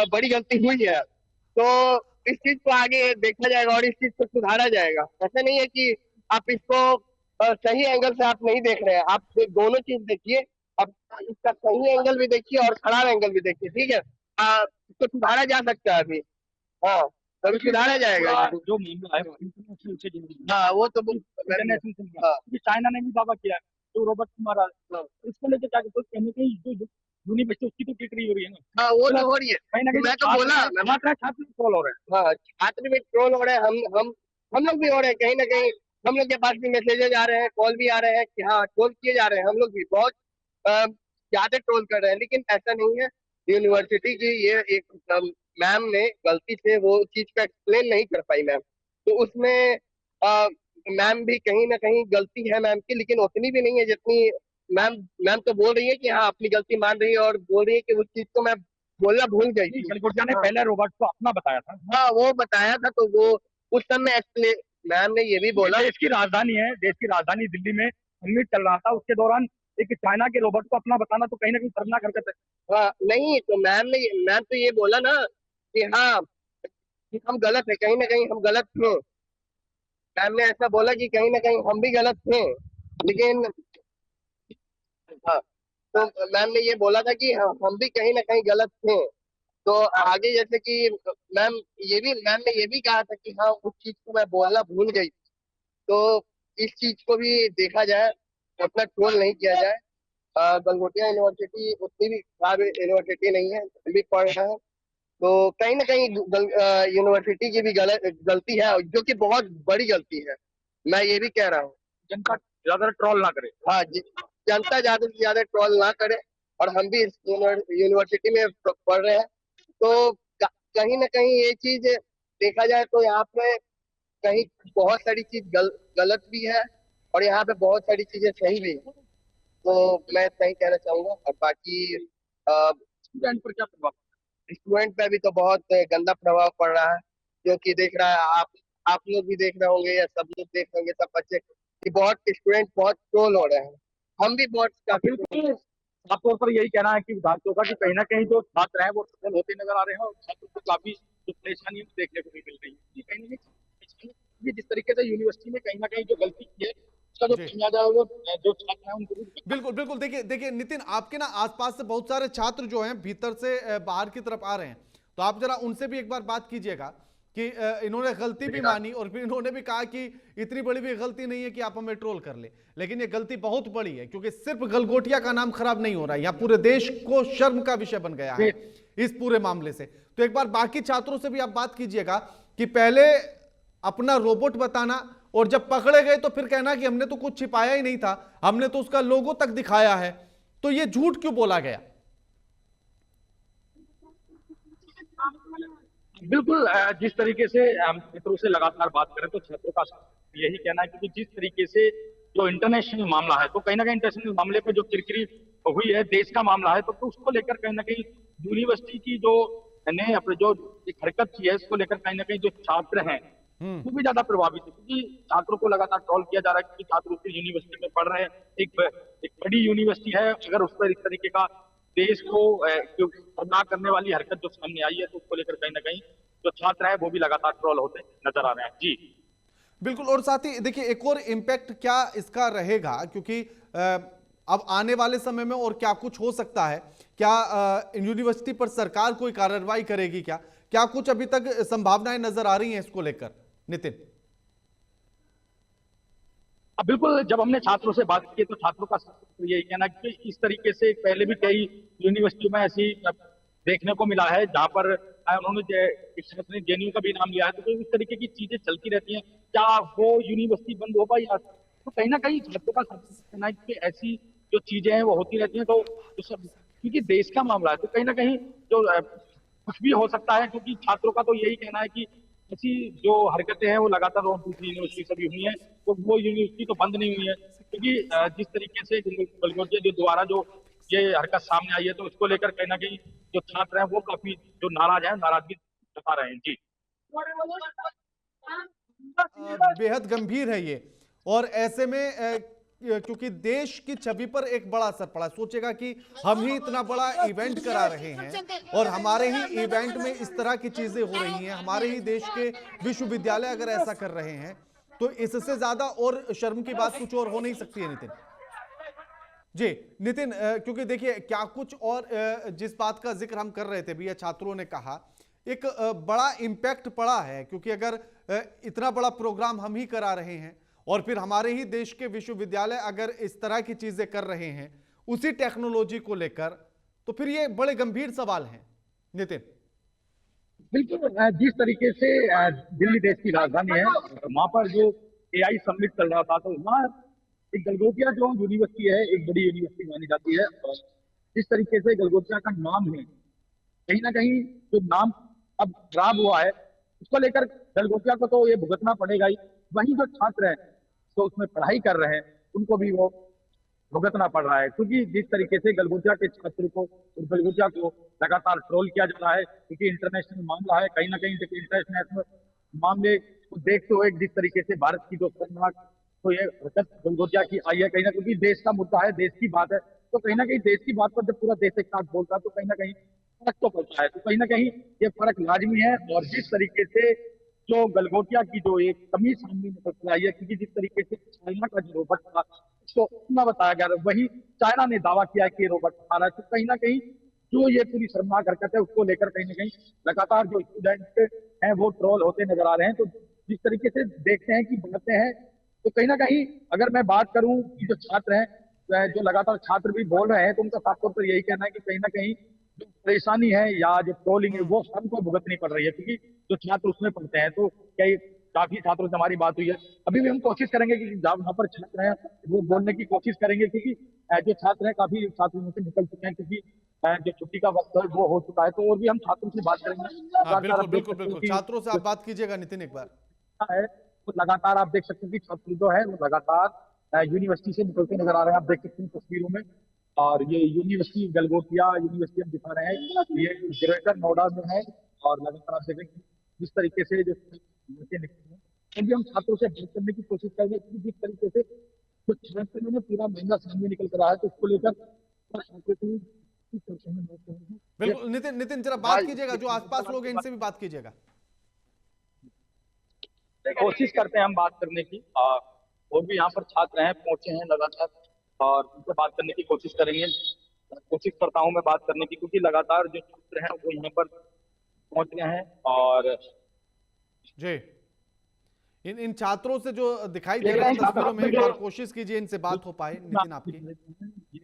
बड़ी गलती हुई है, तो इस चीज को आगे देखा जाएगा और इस चीज को सुधारा जाएगा। ऐसा नहीं है कि आप इसको सही एंगल से आप नहीं देख रहे हैं, आप दोनों चीज देखिए, अब इसका सही एंगल भी देखिए और खराब एंगल भी देखिए, ठीक है। इसको सुधारा जा सकता है अभी, हाँ, तभी सुधारा जाएगा। जो मामला है इंटरनेशनल से जुड़ा है। हाँ, वो तो इंटरनेशनल से जुड़ा है। चाइना ने भी दावा किया है जो रोबोट हमारा, इसको लेकर क्या कहने कहीं जो यूनिवर्सिटी उसकी तो टिकरी हो रही है ना। हाँ, वो तो हो रही है, कहीं ना कहीं मैं तो बोला छात्र ट्रोल हो रहे हैं। हाँ, छात्र भी ट्रोल हो रहे हैं, हम लोग भी हो रहे हैं, कहीं ना कहीं हम लोग के पास भी मैसेजेज आ रहे हैं, कॉल भी आ रहे हैं कि हाँ, ट्रोल किए जा रहे हैं, हम लोग भी बहुत ज्यादा ट्रोल कर रहे हैं। लेकिन ऐसा नहीं है, यूनिवर्सिटी की ये एक मैम ने गलती से वो चीज का एक्सप्लेन नहीं कर पाई मैम, तो उसमें मैम भी कहीं ना कहीं गलती है मैम की, लेकिन उतनी भी नहीं है जितनी मैम तो बोल रही है कि हाँ, अपनी गलती मान रही है और बोल रही है कि उस चीज को मैं बोलना भूल गई। गलगोटिया ने पहले रोबोट को अपना बताया था। हाँ, वो बताया था, तो वो उस समय मैम ने ये भी बोला, देश की राजधानी है, देश की राजधानी दिल्ली में समिट चल रहा था, उसके दौरान एक चाइना के रोबोट को अपना बताना तो कहीं ना कहीं शर्मनाक हरकत है। हाँ नहीं, तो मैम तो ये बोला ना कि हाँ कि हम गलत है, कहीं ना कहीं हम गलत थे। मैम ने ऐसा बोला कि कहीं ना कहीं हम भी गलत थे, लेकिन हाँ, तो मैम ने ये बोला था कि हम भी कहीं ना कहीं गलत थे। तो आगे जैसे कि मैम ने ये भी कहा था कि हाँ उस चीज को मैं बोलना भूल गई। तो इस चीज को भी देखा जाए, उतना ट्रोल नहीं किया जाए। गलगोटिया यूनिवर्सिटी उतनी भी खराब यूनिवर्सिटी नहीं है, हम भी पढ़ रहे हैं। तो कहीं ना कहीं यूनिवर्सिटी की भी गलती है, जो कि बहुत बड़ी गलती है, मैं ये भी कह रहा हूँ। जनता ज्यादा ट्रोल ना करे। हाँ जनता ज्यादा से ज्यादा ट्रोल ना करे। और हम भी इस यूनिवर्सिटी में पढ़ रहे हैं, तो कहीं ना कहीं ये चीज देखा जाए तो यहाँ पे कहीं बहुत सारी चीज गलत भी है, और यहाँ पे बहुत सारी चीजें सही भी है। तो मैं सही कहना चाहूंगा। और बाकी स्टूडेंट पर क्या प्रभाव? स्टूडेंट पे भी तो बहुत गंदा प्रभाव पड़ रहा है, क्योंकि देख रहा है आप लोग भी देख रहे होंगे या सब लोग देख रहे होंगे, सब बच्चे कि बहुत स्टूडेंट बहुत ट्रोल हो रहे हैं। हम भी बहुत काफी साफ तौर पर यही कहना है कि विद्यार्थियों का कि कहीं ना कहीं जो छात्र हैं वो सफल होते नजर आ रहे हैं और छात्रों को काफी जो परेशानियां देखने को भी मिल रही है। कहीं ना कहीं ये जिस तरीके से यूनिवर्सिटी में कहीं ना कहीं जो गलती की है उसका जो खामियाजा है वो जो छात्र हैं उनको भी बिल्कुल बिल्कुल। देखिए नितिन, आपके ना आसपास से बहुत सारे छात्र जो हैं भीतर से बाहर की तरफ आ रहे हैं, तो आप जरा उनसे भी एक बार बात कीजिएगा कि इन्होंने गलती भी मानी और फिर इन्होंने भी कहा कि इतनी बड़ी भी गलती नहीं है कि आप हमें ट्रोल कर ले, लेकिन ये गलती बहुत बड़ी है, क्योंकि सिर्फ गलगोटिया का नाम खराब नहीं हो रहा है, यहाँ पूरे देश को शर्म का विषय बन गया है इस पूरे मामले से। तो एक बार बाकी छात्रों से भी आप बात कीजिएगा कि पहले अपना रोबोट बताना और जब पकड़े गए तो फिर कहना कि हमने तो कुछ छिपाया ही नहीं था, हमने तो उसका लोगो तक दिखाया है, तो ये झूठ क्यों बोला गया? बिल्कुल जिस तरीके से हम मित्रों से लगातार बात करें तो छात्रों का यही कहना है कि जिस तरीके से जो इंटरनेशनल मामला है, तो कहीं ना कहीं इंटरनेशनल मामले पे जो किरकिरी हुई है, देश का मामला है, तो उसको लेकर कहीं ना कहीं यूनिवर्सिटी की जो ने अपने जो एक हरकत की है इसको लेकर कहीं ना कहीं जो छात्र हैं वो भी ज्यादा प्रभावित है, क्योंकि छात्रों को लगातार ट्रोल किया जा रहा है कि छात्र उस यूनिवर्सिटी में पढ़ रहे हैं, एक बड़ी यूनिवर्सिटी है, अगर उस पर इस तरीके का देश को गुमराह करने वाली हरकत जो सामने आई है तो उसको लेकर कहीं ना कहीं जो छात्र है वो भी लगातार ट्रोल होते नजर आ रहे हैं। जी बिल्कुल। और साथ ही देखिए एक और इम्पैक्ट क्या इसका रहेगा, क्योंकि अब आने वाले समय में और क्या कुछ हो सकता है, क्या यूनिवर्सिटी पर सरकार कोई कार्रवाई करेगी, क्या कुछ अभी तक संभावनाएं नजर आ रही हैं इसको लेकर नितिन? बिल्कुल, जब हमने छात्रों से बात की तो छात्रों का यही कहना कि इस तरीके से पहले भी कई यूनिवर्सिटियों में ऐसी देखने को मिला है जहां पर उन्होंने जेएनयू का भी नाम लिया है, तो इस तरीके की चीजें चलती रहती हैं। क्या वो यूनिवर्सिटी बंद हो पाई? तो कहीं ना कहीं छात्रों का कहना है कि ऐसी जो चीजें हैं वो होती रहती हैं, तो क्योंकि देश का मामला है तो कहीं ना कहीं जो कुछ भी हो सकता है, क्योंकि छात्रों का तो यही कहना है कि ऐसी जो हरकतें हैं वो लगातार दूसरी यूनिवर्सिटी से भी हुई हैं, तो वो यूनिवर्सिटी तो बंद नहीं हुई है, क्योंकि जिस तरीके से गलगोटिया जो द्वारा जो ये हरकत सामने आई है तो उसको लेकर कहीं ना कहीं जो छात्र हैं वो काफी जो नाराज हैं, नाराजगी जता रहे हैं। जी बेहद गंभीर है ये, और ऐसे में क्योंकि देश की छवि पर एक बड़ा असर पड़ा। सोचेगा कि हम ही इतना बड़ा इवेंट करा रहे हैं और हमारे ही इवेंट में इस तरह की चीजें हो रही हैं, हमारे ही देश के विश्वविद्यालय अगर ऐसा कर रहे हैं तो इससे ज्यादा और शर्म की बात कुछ और हो नहीं सकती है नितिन जी। नितिन, क्योंकि देखिए क्या कुछ और जिस बात का जिक्र हम कर रहे थे भैया, छात्रों ने कहा एक बड़ा इंपैक्ट पड़ा है, क्योंकि अगर इतना बड़ा प्रोग्राम हम ही करा रहे हैं और फिर हमारे ही देश के विश्वविद्यालय अगर इस तरह की चीजें कर रहे हैं उसी टेक्नोलॉजी को लेकर, तो फिर ये बड़े गंभीर सवाल हैं नितिन। बिल्कुल, जिस तरीके से दिल्ली देश की राजधानी है वहां पर जो AI समिट चल रहा था, तो वहाँ एक गलगोटिया जो यूनिवर्सिटी है एक बड़ी यूनिवर्सिटी मानी जाती है, और जिस तरीके से गलगोटिया का नाम है, कहीं ना कहीं जो नाम अब खराब हुआ है उसको लेकर गलगोटिया को तो ये भुगतना पड़ेगा ही, वहीं जो छात्र हैं तो उसमें पढ़ाई कर रहे हैं उनको भी वो भुगतना पड़ रहा है, क्योंकि जिस तरीके से गलगोटिया के छात्र को और गलगोटिया को लगातार ट्रोल किया जा रहा है, क्योंकि इंटरनेशनल मामला है, कहीं ना कहीं इंटरनेशनल मामले को देखते हुए जिस तरीके से भारत की जो शर्मनाक तो ये हरकत गलगोटिया की आई है कहीं ना, क्योंकि देश का मुद्दा है, देश की बात है, तो कहीं ना कहीं देश की बात पर जब पूरा देश एक साथ बोलता है तो कहीं ना कहीं फर्क तो पड़ता है। तो कहीं ना कहीं ये फर्क लाजमी है। और जिस तरीके से जो गलगोटिया की जो एक कमी सामने निकल कर आई है, क्योंकि जिस तरीके से चाइना का जो रोबोट था उसको इतना बताया गया, वही चाइना ने दावा किया है कि ये रोबोट आ रहा है। तो कहीं ना कहीं जो ये पूरी शर्मनाक हरकत है उसको लेकर कहीं ना कहीं लगातार जो स्टूडेंट हैं वो ट्रोल होते नजर आ रहे हैं। तो जिस तरीके से देखते हैं कि बढ़ते हैं, तो कहीं ना कहीं अगर मैं बात करूं कि जो छात्र हैं, जो लगातार छात्र भी बोल रहे हैं, तो उनका साफ तौर पर यही कहना है कि कहीं ना कहीं जो परेशानी है या जो ट्रोलिंग है वो हमको भुगतनी पड़ रही है, क्योंकि जो छात्र उसमें पढ़ते हैं। तो कई काफी छात्रों से हमारी बात हुई है, अभी भी हम कोशिश करेंगे कि जहाँ पर छात्र हैं वो बोलने की कोशिश करेंगे, क्योंकि जो छात्र हैं काफी छात्र उनसे निकल चुके हैं, क्योंकि जो छुट्टी का वक्त है वो हो चुका है। तो और भी हम छात्रों से बात करेंगे। हाँ, बिल्कुल बिल्कुल बिल्कुल, छात्रों से आप बात कीजिएगा नितिन एक बार। है तो लगातार आप देख सकते हैं कि छात्र जो है वो लगातार यूनिवर्सिटी से निकलते नजर आ रहे हैं, आप देख सकते हैं तस्वीरों में। और ये यूनिवर्सिटी गलगोटिया यूनिवर्सिटी हम दिखा रहे हैं, ये ग्रेटर नोएडा में है। और लगातार आप देखें जिस तरीके से जो लड़के निकलते हैं, भी हम छात्रों से बात करने की कोशिश करेंगे, क्योंकि जिस तरीके से तो छात्रों ने पूरा महंगा सामने निकल कर आया है, तो उसको लेकर बिल्कुल नितिन, नितिन जरा बात कीजिएगा, जो आसपास लोग हैं इनसे भी बात कीजिएगा। कोशिश करते हैं हम बात करने की, और भी यहाँ पर छात्र हैं पहुंचे हैं लगातार, और उनसे बात करने की कोशिश करेंगे। कोशिश करता हूँ मैं बात करने की, क्योंकि लगातार जो छात्र हैं वो यहाँ पर पहुंच रहे हैं। और जी इन छात्रों से जो दिखाई दे रहा है तस्वीरों में, एक बार कोशिश कीजिए इनसे बात हो पाए नितिन आपकी। ये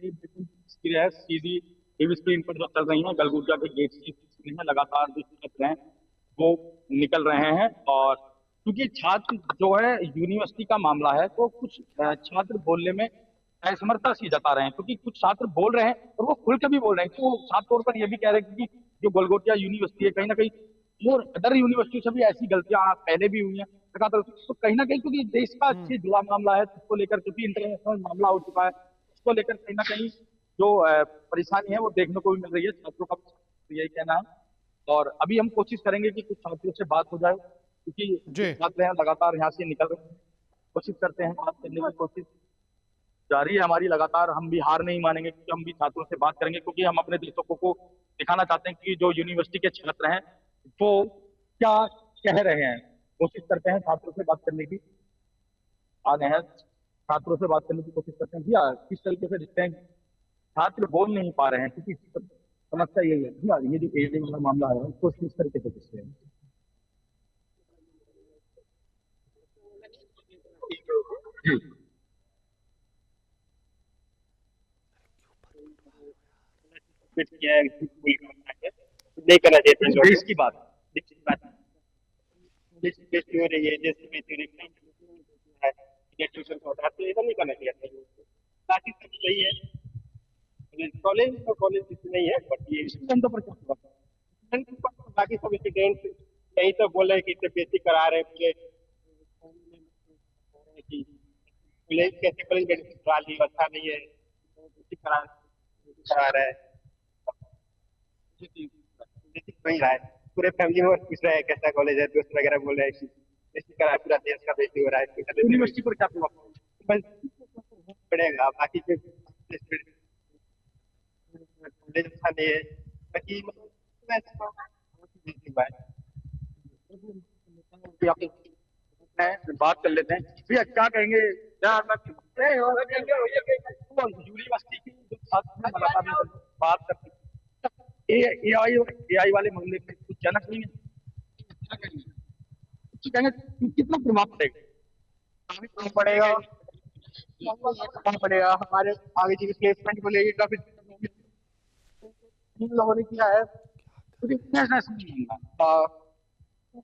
बिल्कुल है, सीधी टीवी स्क्रीन पर जो चल रही है गलगोटिया के गेट की स्क्रीन में लगातार जो छात्र हैं वो निकल रहे हैं। और क्योंकि छात्र जो है यूनिवर्सिटी का मामला है, तो कुछ छात्र बोलने में असमर्थता सी जता रहे हैं, क्योंकि कुछ छात्र बोल रहे हैं और वो खुल के भी बोल रहे हैं। तो साफ तौर पर ये भी कह रहे हैं कि जो गलगोटिया यूनिवर्सिटी है कहीं ना कहीं और अदर यूनिवर्सिटी से भी ऐसी गलतियां पहले भी हुई हैं लगातार। तो कहीं ना कहीं क्योंकि देश का अच्छी जुड़ा मामला है, उसको लेकर क्योंकि इंटरनेशनल मामला हो चुका है, उसको लेकर कहीं ना कहीं जो परेशानी है वो देखने को भी मिल रही है छात्रों का, यही कहना है। और अभी हम कोशिश करेंगे कि कुछ छात्रों से बात हो जाए, क्योंकि छात्र हैं लगातार यहाँ से निकल रहे हैं। कोशिश करते हैं बात करने की, कोशिश जारी है हमारी लगातार। हम भी हार नहीं मानेंगे, क्योंकि हम भी छात्रों से बात करेंगे, क्योंकि हम अपने देशों को दिखाना चाहते हैं कि जो यूनिवर्सिटी के छात्र हैं वो क्या कह रहे हैं। कोशिश करते हैं छात्रों से बात करने की, आ गए हैं छात्रों से बात करने की कोशिश करते हैं। भैया किस तरीके से दिखते हैं, छात्र बोल नहीं पा रहे हैं, क्योंकि समस्या यही है भैया, ये जो एआई वाला मामला है उसको किस तरीके से दिखते हैं। नहीं करना चाहिए देश की बात हो रही है, जैसे ट्यूशन होता है तो ऐसा नहीं करना चाहिए। बाकी सब सही है, कॉलेज तो कॉलेज नहीं है, बट ये स्टूडेंटों पर बाकी सब स्टूडेंट यही तो बोल रहे हैं कि इसे बेसिक करा रहे हैं, कॉलेज कैसे कॉलेज में अच्छा नहीं है, करा रहा है वही रहा है। पूरे फैमिली में पूछ रहा है कैसा कॉलेज है, दोस्त वगैरह बोल रहे हैं कि बेसिक करा, पूरा देश का बेसिक हो रहा है। यूनिवर्सिटी पर क्या पड़ेगा, बाकी कॉलेज अच्छा नहीं है, बाकी बात कर लेते हैं। भैया क्या कहेंगे, यूनिवर्सिटी की जो छात्र लगातार बात करते हैं एआई वाले मामले में कुछ कहना चाहिए, क्या कहेंगे कितना प्रभाव पड़ेगा पड़ेगा हमारे आगे की प्लेसमेंट को लेकर काफी लोगों ने किया है,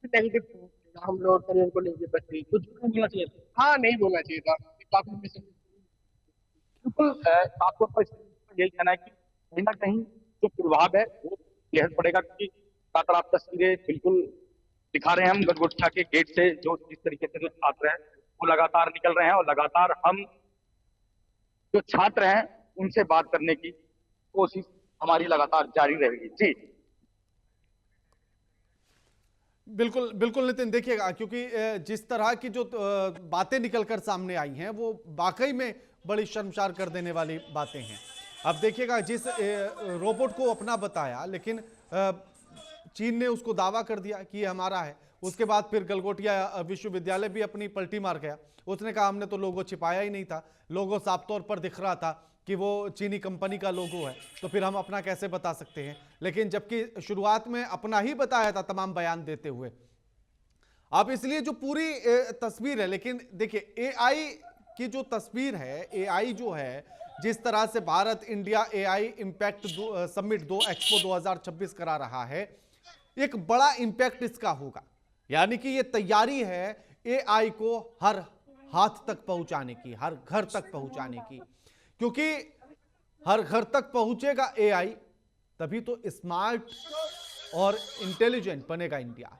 नेगेटिव हम लोग करियर को लेकर बच्चे कुछ बोलना चाहिए। हाँ, नहीं बोलना चाहिए था काफी। बिल्कुल आपको यही कहना है कि कहीं ना कहीं जो प्रभाव है वो बेहद पड़ेगा, क्योंकि लगातार आप तस्वीरें बिल्कुल दिखा रहे हैं हम गलगोटिया के गेट से, जो जिस तरीके से जो छात्र हैं वो लगातार निकल रहे हैं, और लगातार हम जो छात्र हैं उनसे बात करने की कोशिश हमारी लगातार जारी रहेगी। जी बिल्कुल बिल्कुल नितिन, देखिएगा क्योंकि जिस तरह की जो बातें निकलकर सामने आई हैं वो वाकई में बड़ी शर्मसार कर देने वाली बातें हैं। अब देखिएगा, जिस रोबोट को अपना बताया, लेकिन चीन ने उसको दावा कर दिया कि ये हमारा है। उसके बाद फिर गलगोटिया विश्वविद्यालय भी अपनी पलटी मार गया। उसने कहा हमने तो लोगो छिपाया ही नहीं था, लोगो साफ तौर पर दिख रहा था कि वो चीनी कंपनी का लोगो है, तो फिर हम अपना कैसे बता सकते हैं। लेकिन जबकि शुरुआत में अपना ही बताया था तमाम बयान देते हुए। अब इसलिए जो पूरी तस्वीर है, लेकिन देखिए एआई की जो तस्वीर है, एआई जो है, जिस तरह से Bharat India AI impact summit 2 expo 2026 करा रहा है, एक बड़ा इंपैक्ट इसका होगा। यानी कि ये तैयारी है एआई को हर हाथ तक पहुंचाने की, हर घर तक पहुंचाने की, क्योंकि हर घर तक पहुंचेगा एआई तभी तो स्मार्ट और इंटेलिजेंट बनेगा इंडिया।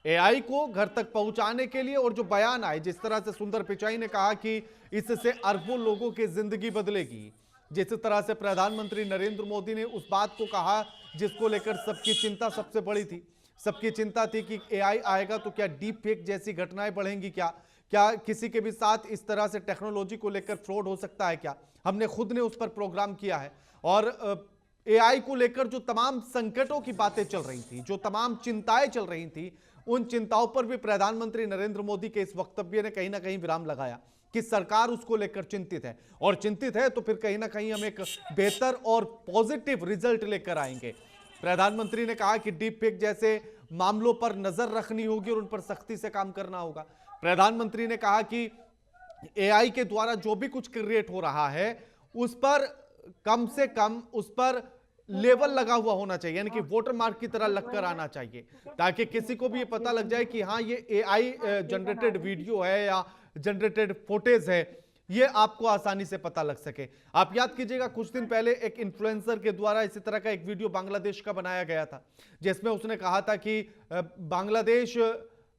एआई को घर तक पहुंचाने के लिए, और जो बयान आए, जिस तरह से सुंदर पिचाई ने कहा कि इससे अरबों लोगों की जिंदगी बदलेगी, जिस तरह से प्रधानमंत्री नरेंद्र मोदी ने उस बात को कहा जिसको लेकर सबकी चिंता सबसे बड़ी थी। सबकी चिंता थी कि एआई आएगा तो क्या डीप फेक जैसी घटनाएं बढ़ेंगी, क्या किसी के भी साथ इस तरह से टेक्नोलॉजी को लेकर फ्रॉड हो सकता है क्या। हमने खुद ने उस पर प्रोग्राम किया है। और एआई को लेकर जो तमाम संकटों की बातें चल रही थी, जो तमाम चिंताएं चल रही थी, उन चिंताओं पर भी प्रधानमंत्री नरेंद्र मोदी के इस वक्तव्य ने कहीं ना कहीं विराम लगाया कि सरकार उसको लेकर चिंतित है, और चिंतित है तो फिर कहीं ना कहीं हम एक बेहतर और पॉजिटिव रिजल्ट लेकर आएंगे। प्रधानमंत्री ने कहा कि डीप फेक जैसे मामलों पर नजर रखनी होगी और उन पर सख्ती से काम करना होगा। प्रधानमंत्री ने कहा कि एआई के द्वारा जो भी कुछ क्रिएट हो रहा है उस पर कम से कम उस पर लेवल लगा हुआ होना चाहिए, यानी कि वोटर मार्क की तरह लगकर आना चाहिए, ताकि किसी को भी ये पता लग जाए कि हाँ ये एआई जनरेटेड वीडियो है या जनरेटेड फुटेज है, ये आपको आसानी से पता लग सके। आप याद कीजिएगा, कुछ दिन पहले एक इन्फ्लुएंसर के द्वारा इसी तरह का एक वीडियो बांग्लादेश का बनाया गया था, जिसमें उसने कहा था कि बांग्लादेश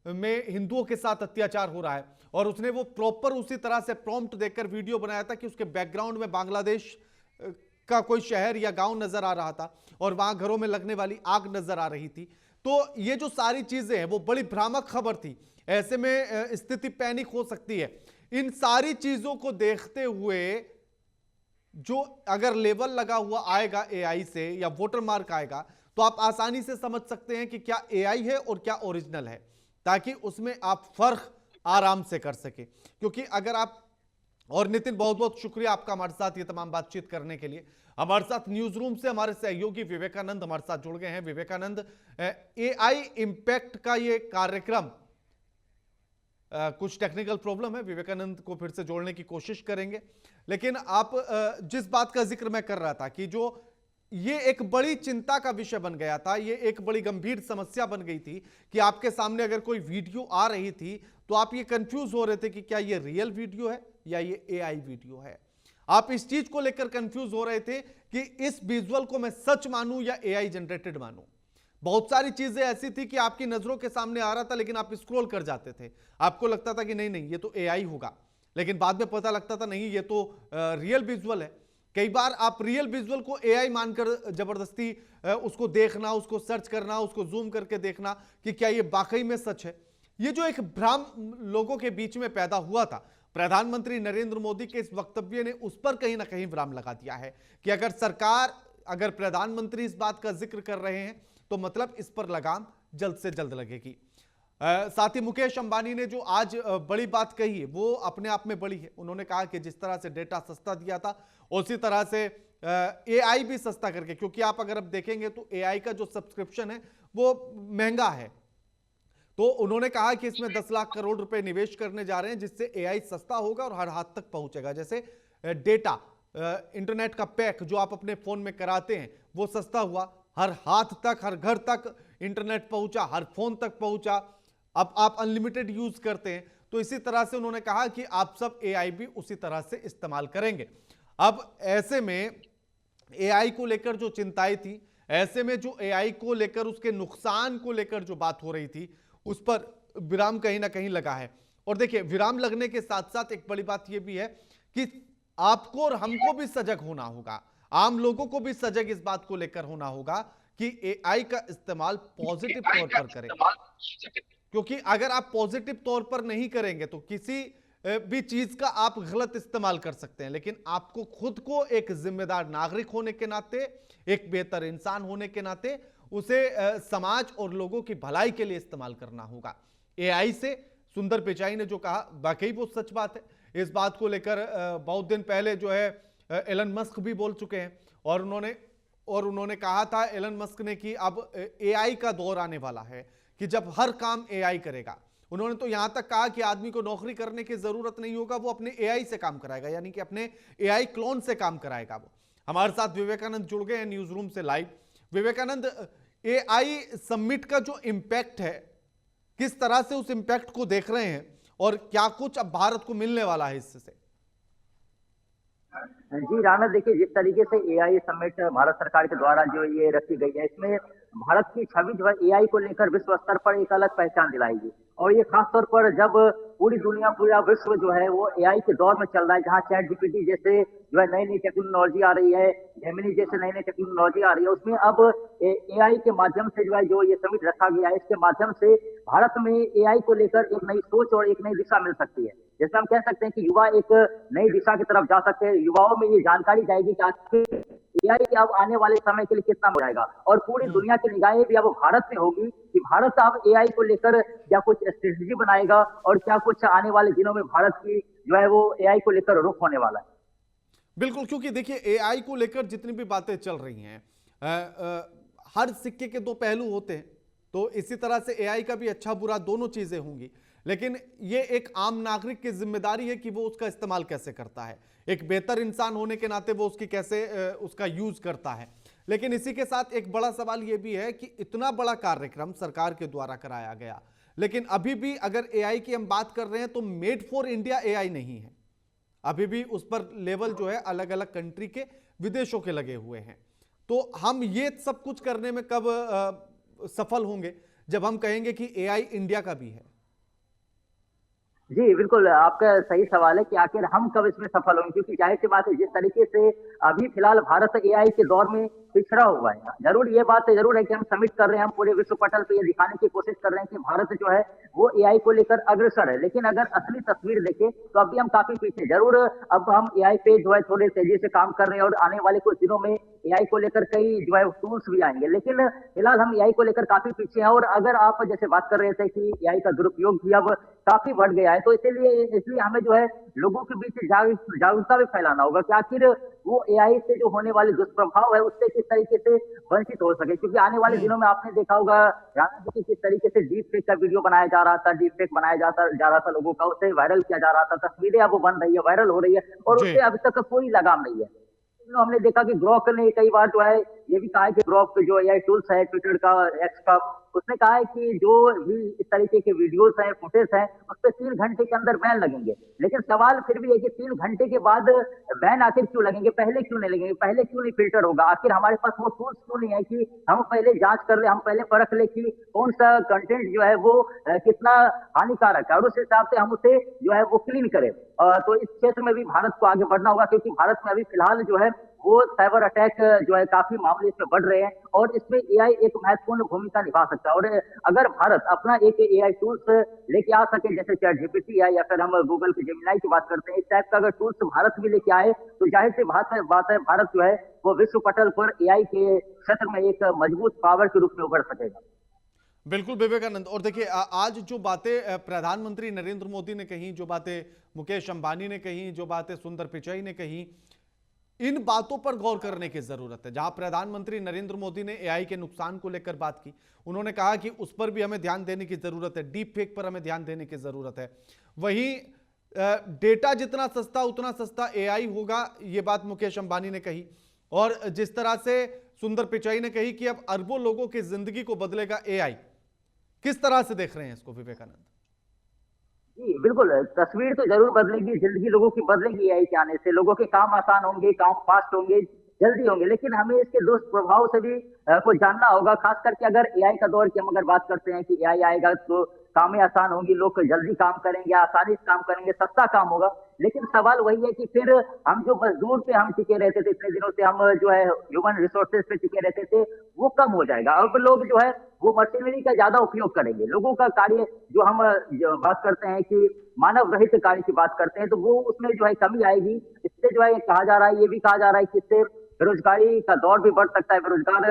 में हिंदुओं के साथ अत्याचार हो रहा है, और उसने वो प्रॉपर उसी तरह से प्रॉम्प्ट देकर वीडियो बनाया था कि उसके बैकग्राउंड में बांग्लादेश का कोई शहर या गांव नजर आ रहा था और वहां घरों में लगने वाली आग नजर आ रही थी। तो ये जो सारी चीजें हैं वो बड़ी भ्रामक खबर थी। ऐसे में स्थिति पैनिक हो सकती है। इन सारी चीजों को देखते हुए जो अगर लेवल लगा हुआ आएगा एआई से या वोटर मार्क आएगा, तो आप आसानी से समझ सकते हैं कि क्या एआई है और क्या ओरिजिनल है, ताकि उसमें आप फर्क आराम से कर सके। क्योंकि अगर आप, और नितिन बहुत बहुत शुक्रिया आपका हमारे साथ ये तमाम बातचीत करने के लिए। हमारे साथ न्यूज रूम से हमारे सहयोगी विवेकानंद हमारे साथ जुड़ गए हैं। विवेकानंद, एआई इंपैक्ट का ये कार्यक्रम, कुछ टेक्निकल प्रॉब्लम है, विवेकानंद को फिर से जोड़ने की कोशिश करेंगे। लेकिन आप जिस बात का जिक्र मैं कर रहा था कि जो ये एक बड़ी चिंता का विषय बन गया था, ये एक बड़ी गंभीर समस्या बन गई थी कि आपके सामने अगर कोई वीडियो आ रही थी तो आप ये कंफ्यूज हो रहे थे कि क्या ये रियल वीडियो है या ये एआई वीडियो है। आप इस चीज को लेकर कंफ्यूज हो रहे थे कि इस विजुअल को मैं सच मानूं या एआई जनरेटेड मानूं। बहुत सारी चीजें ऐसी थी कि आपकी नजरों के सामने आ रहा था, लेकिन आप स्क्रॉल कर जाते थे, आपको लगता था कि नहीं नहीं ये तो एआई होगा, लेकिन बाद में पता लगता था नहीं ये तो रियल विजुअल है। कई बार आप रियल विजुअल को एआई मानकर जबरदस्ती उसको देखना, उसको सर्च करना, उसको जूम करके देखना कि क्या ये वाकई में सच है। ये जो एक भ्रम लोगों के बीच में पैदा हुआ था, प्रधानमंत्री नरेंद्र मोदी के इस वक्तव्य ने उस पर कहीं ना कहीं विराम लगा दिया है कि अगर सरकार, अगर प्रधानमंत्री इस बात का जिक्र कर रहे हैं तो मतलब इस पर लगाम जल्द से जल्द लगेगी। साथ ही मुकेश अंबानी ने जो आज बड़ी बात कही है वो अपने आप में बड़ी है। उन्होंने कहा कि जिस तरह से डेटा सस्ता दिया था उसी तरह से एआई भी सस्ता करके, क्योंकि आप अगर अब देखेंगे तो एआई का जो सब्सक्रिप्शन है वो महंगा है, तो उन्होंने कहा कि इसमें 10 लाख करोड़ रुपए निवेश करने जा रहे हैं जिससे एआई सस्ता होगा और हर हाथ तक पहुंचेगा। जैसे डेटा, इंटरनेट का पैक जो आप अपने फोन में कराते हैं वो सस्ता हुआ, हर हाथ तक, हर घर तक इंटरनेट पहुंचा, हर फोन तक पहुंचा, अब आप अनलिमिटेड यूज करते हैं। तो इसी तरह से उन्होंने कहा कि आप सब एआई भी उसी तरह से इस्तेमाल करेंगे। अब ऐसे में एआई को लेकर जो चिंताएं थी, ऐसे में जो एआई को लेकर उसके नुकसान को लेकर जो बात हो रही थी उस पर विराम कहीं ना कहीं लगा है। और देखिए, विराम लगने के साथ साथ एक बड़ी बात यह भी है कि आपको और हमको भी सजग होना होगा, आम लोगों को भी सजग इस बात को लेकर होना होगा कि एआई का इस्तेमाल पॉजिटिव तौर पर करें, क्योंकि अगर आप पॉजिटिव तौर पर नहीं करेंगे तो किसी भी चीज का आप गलत इस्तेमाल कर सकते हैं, लेकिन आपको खुद को एक जिम्मेदार नागरिक होने के नाते, एक बेहतर इंसान होने के नाते उसे समाज और लोगों की भलाई के लिए इस्तेमाल करना होगा। एआई से सुंदर पिचाई ने जो कहा वाकई वो सच बात है। इस बात को लेकर बहुत दिन पहले जो है एलन मस्क भी बोल चुके हैं और उन्होंने कहा था एलन मस्क ने कि अब एआई का दौर आने वाला है कि जब हर काम एआई करेगा। उन्होंने तो यहां तक कहा कि आदमी को नौकरी करने की जरूरत नहीं होगा, वो अपने एआई से काम कराएगा, यानी कि अपने एआई क्लोन से काम कराएगा। वो हमारे साथ विवेकानंद जुड़ गए हैं न्यूज रूम से लाइव। विवेकानंद, एआई समिट का जो इंपैक्ट है, किस तरह से उस इंपैक्ट को देख रहे हैं और क्या कुछ अब भारत को मिलने वाला है इससे? जी राणा, देखिए जिस तरीके से एआई समिट भारत सरकार के द्वारा जो ये रखी गई है, इसमें भारत की छवि जो है एआई को लेकर विश्व स्तर पर एक अलग पहचान दिलाएगी। और ये खासतौर पर जब पूरी दुनिया, पूरा विश्व जो है वो एआई के दौर में चल रहा है, जहाँ चैट जीपीटी जैसे जो है नई नई टेक्नोलॉजी आ रही है, जेमिनी जैसे नई नई टेक्नोलॉजी आ रही है, उसमें अब एआई के माध्यम से जो है जो ये समिट रखा गया है, इसके माध्यम से भारत में एआई को लेकर एक नई सोच और एक नई दिशा मिल सकती है। जिसमें हम कह सकते हैं कि युवा एक नई दिशा की तरफ जा सकते हैं। युवाओं में ये जानकारी जाएगी कि आखिर एआई अब आने वाले समय के लिए कितना हो जाएगा, और पूरी दुनिया की निगाहें भी अब भारत में होगी कि भारत अब एआई को लेकर क्या कुछ स्ट्रेटजी बनाएगा और क्या कुछ आने वाले दिनों में भारत की जो है वो एआई को लेकर रुख होने वाला है। बिल्कुल, क्योंकि देखिए एआई को लेकर जितनी भी बातें चल रही हैं, हर सिक्के के दो पहलू होते हैं, तो इसी तरह से एआई का भी अच्छा बुरा दोनों चीजें होंगी, लेकिन ये एक आम नागरिक की जिम्मेदारी है कि वो उसका इस्तेमाल कैसे करता है, एक बेहतर इंसान होने के नाते वो उसकी कैसे उसका यूज करता है। लेकिन इसी के साथ एक बड़ा सवाल ये भी है कि इतना बड़ा कार्यक्रम सरकार के द्वारा कराया गया, लेकिन अभी भी अगर एआई की हम बात कर रहे हैं तो मेड फॉर इंडिया एआई नहीं है, अभी भी उस पर लेवल जो है अलग अलग कंट्री के, विदेशों के लगे हुए हैं। तो हम ये सब कुछ करने में कब सफल होंगे जब हम कहेंगे कि एआई इंडिया का भी है? जी बिल्कुल, आपका सही सवाल है कि आखिर हम कब इसमें सफल होंगे, क्योंकि जाहिर सी बात है जिस तरीके से अभी फिलहाल भारत एआई के दौर में पिछड़ा हुआ है। जरूर ये बात जरूर है कि हम समिट कर रहे हैं, हम पूरे विश्व पटल पे ये दिखाने की कोशिश कर रहे हैं कि भारत जो है वो एआई को लेकर अग्रसर है, लेकिन अगर असली तस्वीर देखें तो अभी हम काफी पीछे। जरूर अब हम एआई पे जो है थोड़े तेजी से काम कर रहे हैं और आने वाले कुछ दिनों में एआई को लेकर कई जो है टूल्स भी आएंगे, लेकिन फिलहाल हम एआई को लेकर काफी पीछे हैं। और अगर आप जैसे बात कर रहे थे कि एआई का दुरुपयोग भी अब काफी बढ़ गया है, तो इसलिए हमें जो है लोगों के बीच जागरूकता भी फैलाना होगा कि आखिर वो एआई से जो होने वाले दुष्प्रभाव है उससे किस तरीके से वंचित हो सके। क्योंकि आने वाले दिनों में आपने देखा होगा राणा जी की किस तरीके से डीप फेक का वीडियो बनाया जा रहा था, डीप फेक बनाया जा रहा था लोगों का, उसे वायरल किया जा रहा था, तस्वीरें अब वो बन रही है, वायरल हो रही है और उससे अभी तक कोई लगाम नहीं है। हमने देखा कि ग्रोक ने कई बार जो है ये भी कहा है कि ग्रोक जो एआई टूल्स है ट्विटर का, एक्स का, उसने कहा है कि जो भी इस तरीके के वीडियोस हैं, फुटेज हैं, उस पर 3 घंटे के अंदर बैन लगेंगे। लेकिन सवाल फिर भी है कि 3 घंटे के बाद बैन आखिर क्यों लगेंगे, पहले क्यों नहीं लगेंगे, पहले क्यों नहीं फिल्टर होगा? आखिर हमारे पास वो टूल्स क्यों नहीं है कि हम पहले जांच कर ले, हम पहले परख ले कि कौन सा कंटेंट जो है वो कितना हानिकारक है और उस हिसाब से हम उसे जो है वो क्लीन करें। तो इस क्षेत्र में भी भारत को आगे बढ़ना होगा, क्योंकि भारत में अभी फिलहाल जो है वो साइबर अटैक जो है काफी मामले इसमें बढ़ रहे हैं और इसमें एआई एक महत्वपूर्ण भूमिका निभा सकता है। और अगर भारत अपना एक एआई टूल्स लेके आ सके, जैसे चैट जीपीटी है या फिर हम गूगल के जेमिनी की बात करते हैं, इस टाइप का अगर टूल्स भारत भी लेके आए तो जाहिर सी बात है भारत जो है वो विश्व पटल पर एआई के क्षेत्र में एक मजबूत पावर के रूप में उभर सकेगा। बिल्कुल विवेकानंद, और देखिए आज जो बातें प्रधानमंत्री नरेंद्र मोदी ने कही, जो बातें मुकेश अंबानी ने कही, जो बातें सुंदर पिचाई ने कही, इन बातों पर गौर करने की जरूरत है। जहां प्रधानमंत्री नरेंद्र मोदी ने एआई के नुकसान को लेकर बात की, उन्होंने कहा कि उस पर भी हमें ध्यान देने की जरूरत है, डीप फेक पर हमें ध्यान देने की जरूरत है। वहीं डेटा जितना सस्ता उतना सस्ता एआई होगा, ये बात मुकेश अंबानी ने कही। और जिस तरह से सुंदर पिचाई ने कही कि अब अरबों लोगों की जिंदगी को बदलेगा एआई, किस तरह से देख रहे हैं इसको विवेकानंद? जी बिल्कुल, तस्वीर तो जरूर बदलेगी, जिंदगी लोगों की बदलेगी एआई के आने से। लोगों के काम आसान होंगे, काम फास्ट होंगे, जल्दी होंगे, लेकिन हमें इसके दुष्प्रभाव से भी को जानना होगा। खास करके अगर एआई का दौर की हम अगर बात करते हैं कि एआई आएगा तो कामें आसान होंगी, लोग जल्दी काम करेंगे, आसानी से काम करेंगे, सस्ता काम होगा। लेकिन सवाल वही है कि फिर हम जो मजदूर पे हम टिके रहते थे इतने दिनों से, हम जो है ह्यूमन रिसोर्सेज पे टिके रहते थे, वो कम हो जाएगा। अब लोग जो है वो मशीनरी का ज्यादा उपयोग करेंगे। लोगों का कार्य जो हम जो बात करते हैं कि मानव रहित कार्य की बात करते हैं, तो वो उसमें जो है कमी आएगी। इससे जो है कहा जा रहा है, ये भी कहा जा रहा है कि इससे बेरोजगारी का दौर भी बढ़ सकता है, बेरोजगार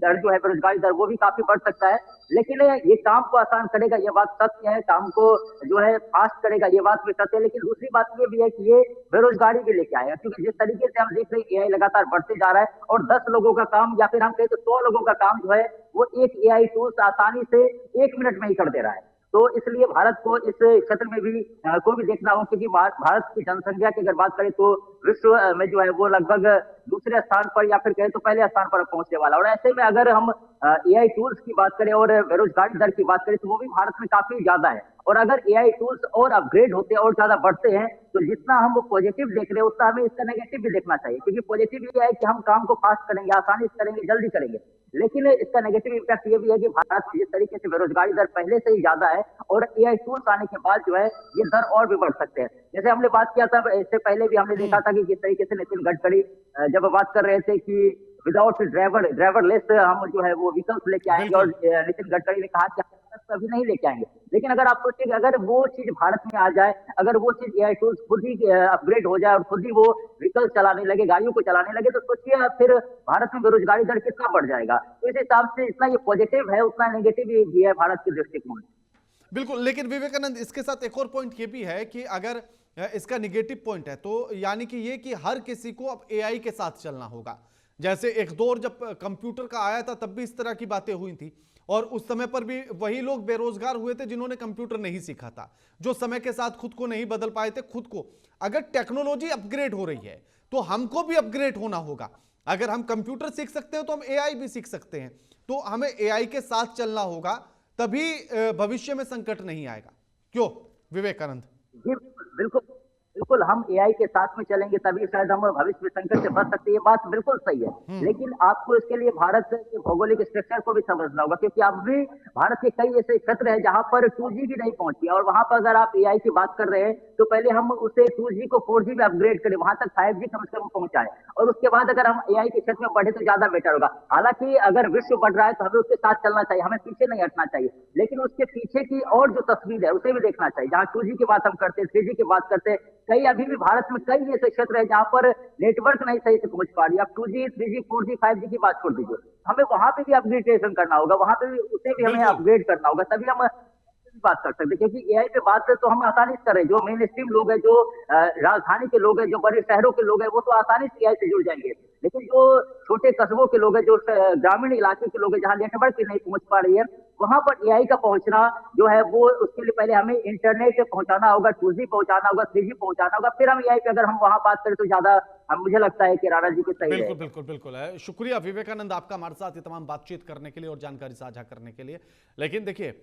दर जो है, बेरोजगारी दर वो भी काफी बढ़ सकता है। लेकिन ये काम को आसान करेगा, ये बात सत्य है, काम को जो है फास्ट करेगा, ये बात भी सत्य है। लेकिन दूसरी बात ये भी है कि ये बेरोजगारी भी लेके आएगा, क्योंकि जिस तरीके से हम देख रहे हैं एआई लगातार बढ़ते जा रहा है और 10 लोगों का काम या फिर हम कहें तो 100 लोगों का काम जो है वो एक एआई टूल्स आसानी से 1 मिनट में ही कर दे रहा है। तो इसलिए भारत को इस क्षेत्र में भी को भी देखना होगा, क्योंकि भारत की जनसंख्या की अगर बात करें तो विश्व में जो है वो लगभग दूसरे स्थान पर या फिर कहें तो पहले स्थान पर पहुंचने वाला। और ऐसे में अगर हम एआई टूल्स की बात करें और बेरोजगारी दर की बात करें तो वो भी भारत में काफी ज्यादा है। और अगर एआई टूल्स और अपग्रेड होते हैं और ज्यादा बढ़ते हैं तो जितना हम पॉजिटिव देख रहे हैं उतना हमें इसका नेगेटिव भी देखना चाहिए। क्योंकि पॉजिटिव ये है कि हम काम को फास्ट करेंगे, आसानी से करेंगे, जल्दी करेंगे। लेकिन इसका नेगेटिव इम्पैक्ट ये भी है कि भारत में जिस तरीके से बेरोजगारी दर पहले से ही ज्यादा है और एआई टूल्स आने के बाद जो है ये दर और भी बढ़ सकते हैं। जैसे हमने बात किया था, इससे पहले भी हमने देखा था कि किस तरीके से नितिन गडकरी जब बात कर रहे थे कि विदाउट ड्राइवरलेस हम जो है वो व्हीकल्स लेके आएंगे, और नितिन गडकरी ने कहा कि अभी नहीं लेके आएंगे। लेकिन अगर आप सोचिए अगर वो चीज भारत में आ जाए, अगर वो चीज एआई टूल्स खुद ही अपग्रेड हो जाए और खुद ही वो व्हीकल चलाने लगे, गाड़ियों को चलाने लगे, तो सोचिए फिर भारत में बेरोजगारी दर कितना बढ़ जाएगा। तो इस हिसाब से इतना ये पॉजिटिव है उतना नेगेटिव भी है भारत के दृष्टिकोण। बिल्कुल, लेकिन विवेकानंद इसके साथ एक और पॉइंट ये भी है कि अगर इसका निगेटिव पॉइंट है तो यानी कि ये कि हर किसी को अब एआई के साथ चलना होगा। जैसे एक दौर जब कंप्यूटर का आया था तब भी इस तरह की बातें हुई थी और उस समय पर भी वही लोग बेरोजगार हुए थे जिन्होंने कंप्यूटर नहीं सीखा था, जो समय के साथ खुद को नहीं बदल पाए थे। खुद को अगर टेक्नोलॉजी अपग्रेड हो रही है तो हमको भी अपग्रेड होना होगा। अगर हम कंप्यूटर सीख सकते हैं तो हम एआई भी सीख सकते हैं। तो हमें एआई के साथ चलना होगा, तभी भविष्य में संकट नहीं आएगा। क्यों विवेकानंद? जी बिल्कुल बिल्कुल, हम एआई के साथ में चलेंगे तभी शायद हम भविष्य में संकट से बच सकते हैं। ये बात बिल्कुल सही है। लेकिन आपको इसके लिए भारत के भौगोलिक स्ट्रक्चर को भी समझना होगा, क्योंकि अब भी भारत के कई ऐसे क्षेत्र हैं जहां पर 2G भी नहीं पहुंची है। और वहां पर अगर आप एआई की बात कर रहे हैं तो पहले हम उसे 2G को 4G में अपग्रेड करें, वहां तक 5G कम से कम पहुंचाए, और उसके बाद अगर हम एआई के क्षेत्र में बढ़े तो ज्यादा बेटर होगा। हालांकि अगर विश्व बढ़ रहा है तो हमें उसके साथ चलना चाहिए, हमें पीछे नहीं हटना चाहिए। लेकिन उसके पीछे की और जो तस्वीर है उसे भी देखना चाहिए। जहाँ 2G की बात हम करते हैं, 3G की बात करते हैं, कई अभी भी भारत में कई ऐसे क्षेत्र है जहां पर नेटवर्क नहीं सही से पहुंच पा रही है। अब 2G, 3G, 4G, 5G की बात छोड़ दीजिए, हमें वहां पे भी अपग्रेडेशन करना होगा, वहां पे भी उसे भी हमें अपग्रेड करना होगा, तभी हम बात कर सकते हैं। क्योंकि एआई पे बात तो हम आसानी से करें, जो मेन स्ट्रीम लोग हैं, जो राजधानी के लोग हैं, जो बड़े शहरों के लोग हैं, वो तो आसानी से एआई से जुड़ जाएंगे। लेकिन जो छोटे कस्बों के लोग हैं, जो ग्रामीण इलाके के लोग हैं, जहाँ नेटवर्क नहीं पहुंच पा रही है, वहां पर एआई का पहुंचना जो है वो उसके लिए पहले हमें इंटरनेट पहुंचाना होगा, 2G पहुंचाना होगा, 3G पहुंचाना होगा, फिर हम एआई पे अगर हम वहां बात करें तो ज्यादा मुझे लगता है कि राणा जी के सही है। बिल्कुल बिल्कुल बिल्कुल है। शुक्रिया विवेकानंद आपका हमारे साथ ये तमाम बातचीत करने के लिए और जानकारी साझा करने के लिए। लेकिन देखिए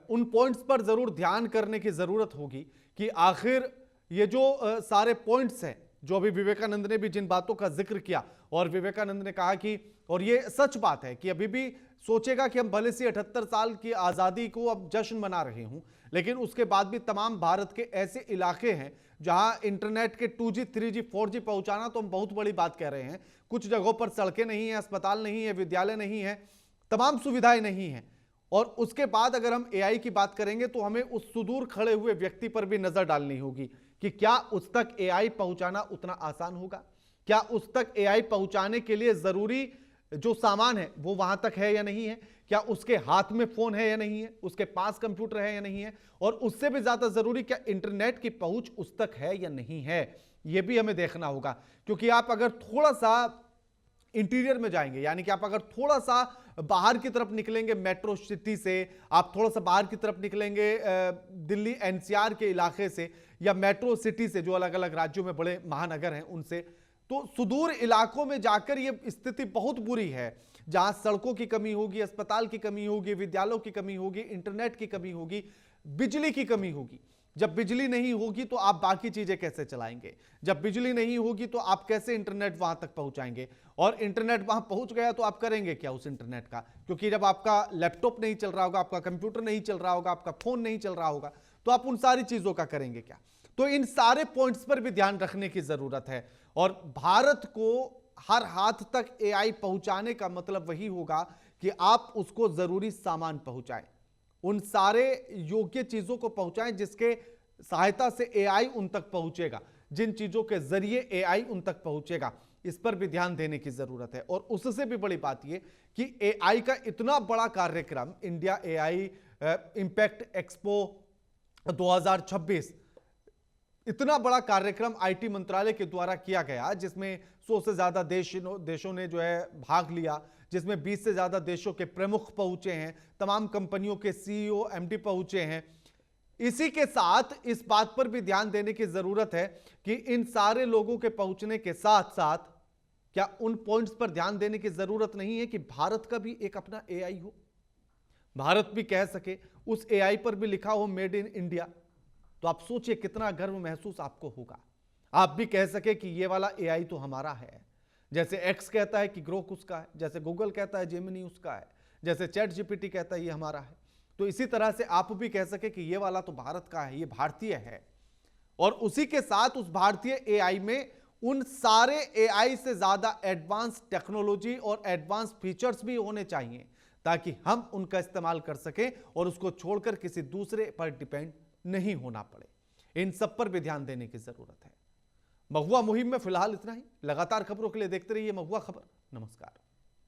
उन पॉइंट्स पर जरूर ध्यान करने की जरूरत होगी कि आखिर ये जो सारे पॉइंट्स हैं जो अभी विवेकानंद ने भी जिन बातों का जिक्र किया, और विवेकानंद ने कहा कि और ये सच बात है कि अभी भी सोचेगा कि हम भले से 78 साल की आज़ादी को अब जश्न मना रहे हूं, लेकिन उसके बाद भी तमाम भारत के ऐसे इलाके हैं जहां इंटरनेट के 2G, 3G, 4G पहुंचाना तो हम बहुत बड़ी बात कह रहे हैं। कुछ जगहों पर सड़कें नहीं है, अस्पताल नहीं है, विद्यालय नहीं है, तमाम सुविधाएं नहीं है। और उसके बाद अगर हम एआई की बात करेंगे तो हमें उस सुदूर खड़े हुए व्यक्ति पर भी नजर डालनी होगी कि क्या उस तक एआई पहुंचाना उतना आसान होगा, क्या उस तक एआई पहुंचाने के लिए जरूरी जो सामान है वो वहां तक है या नहीं है, क्या उसके हाथ में फोन है या नहीं है, उसके पास कंप्यूटर है या नहीं है, और उससे भी ज्यादा जरूरी क्या इंटरनेट की पहुंच उस तक है या नहीं है, यह भी हमें देखना होगा। क्योंकि आप अगर थोड़ा सा इंटीरियर में जाएंगे, यानी कि आप अगर थोड़ा सा बाहर की तरफ निकलेंगे मेट्रो सिटी से, आप थोड़ा सा बाहर की तरफ निकलेंगे दिल्ली एनसीआर के इलाके से या मेट्रो सिटी से, जो अलग अलग राज्यों में बड़े महानगर हैं उनसे, तो सुदूर इलाकों में जाकर ये स्थिति बहुत बुरी है, जहां सड़कों की कमी होगी, अस्पताल की कमी होगी, विद्यालयों की कमी होगी, इंटरनेट की कमी होगी, बिजली की कमी होगी। जब बिजली नहीं होगी तो आप बाकी चीजें कैसे चलाएंगे? जब बिजली नहीं होगी तो आप कैसे इंटरनेट वहां तक पहुंचाएंगे? और इंटरनेट वहां पहुंच गया तो आप करेंगे क्या उस इंटरनेट का? क्योंकि जब आपका लैपटॉप नहीं चल रहा होगा, आपका कंप्यूटर नहीं चल रहा होगा, आपका फोन नहीं चल रहा होगा, तो आप उन सारी चीजों का करेंगे क्या? तो इन सारे पॉइंट्स पर भी ध्यान रखने की जरूरत है। और भारत को हर हाथ तक एआई पहुंचाने का मतलब वही होगा कि आप उसको जरूरी सामान पहुंचाएं, उन सारे योग्य चीजों को पहुंचाएं जिसके सहायता से एआई उन तक पहुंचेगा, जिन चीजों के जरिए एआई उन तक पहुंचेगा, इस पर भी ध्यान देने की जरूरत है। और उससे भी बड़ी बात यह कि एआई का इतना बड़ा कार्यक्रम इंडिया एआई इंपैक्ट एक्सपो 2026, इतना बड़ा कार्यक्रम आईटी मंत्रालय के द्वारा किया गया, जिसमें 100 से ज्यादा देशों ने जो है भाग लिया, जिसमें 20 से ज्यादा देशों के प्रमुख पहुंचे हैं, तमाम कंपनियों के सीईओ एमडी पहुंचे हैं। इसी के साथ इस बात पर भी ध्यान देने की जरूरत है कि इन सारे लोगों के पहुंचने के साथ साथ क्या उन पॉइंट्स पर ध्यान देने की जरूरत नहीं है कि भारत का भी एक अपना एआई हो, भारत भी कह सके, उस एआई पर भी लिखा हो मेड इन इंडिया। तो आप सोचिए कितना गर्व महसूस आपको होगा। आप भी कह सके कि ये वाला एआई तो हमारा है, जैसे एक्स कहता है कि ग्रोक उसका है, जैसे गूगल कहता है जेमिनी उसका है, जैसे चैट जीपीटी कहता है ये हमारा है। तो इसी तरह से आप भी कह सके कि ये वाला तो भारत का है, ये भारतीय है। और उसी के साथ उस भारतीय एआई में उन सारे एआई से ज्यादा एडवांस टेक्नोलॉजी और एडवांस फीचर्स भी होने चाहिए ताकि हम उनका इस्तेमाल कर सकें और उसको छोड़कर किसी दूसरे पर डिपेंड नहीं होना पड़े। इन सब पर भी ध्यान देने की जरूरत है। महुआ मुहिम में फिलहाल इतना ही। लगातार खबरों के लिए देखते रहिए महुआ खबर। नमस्कार।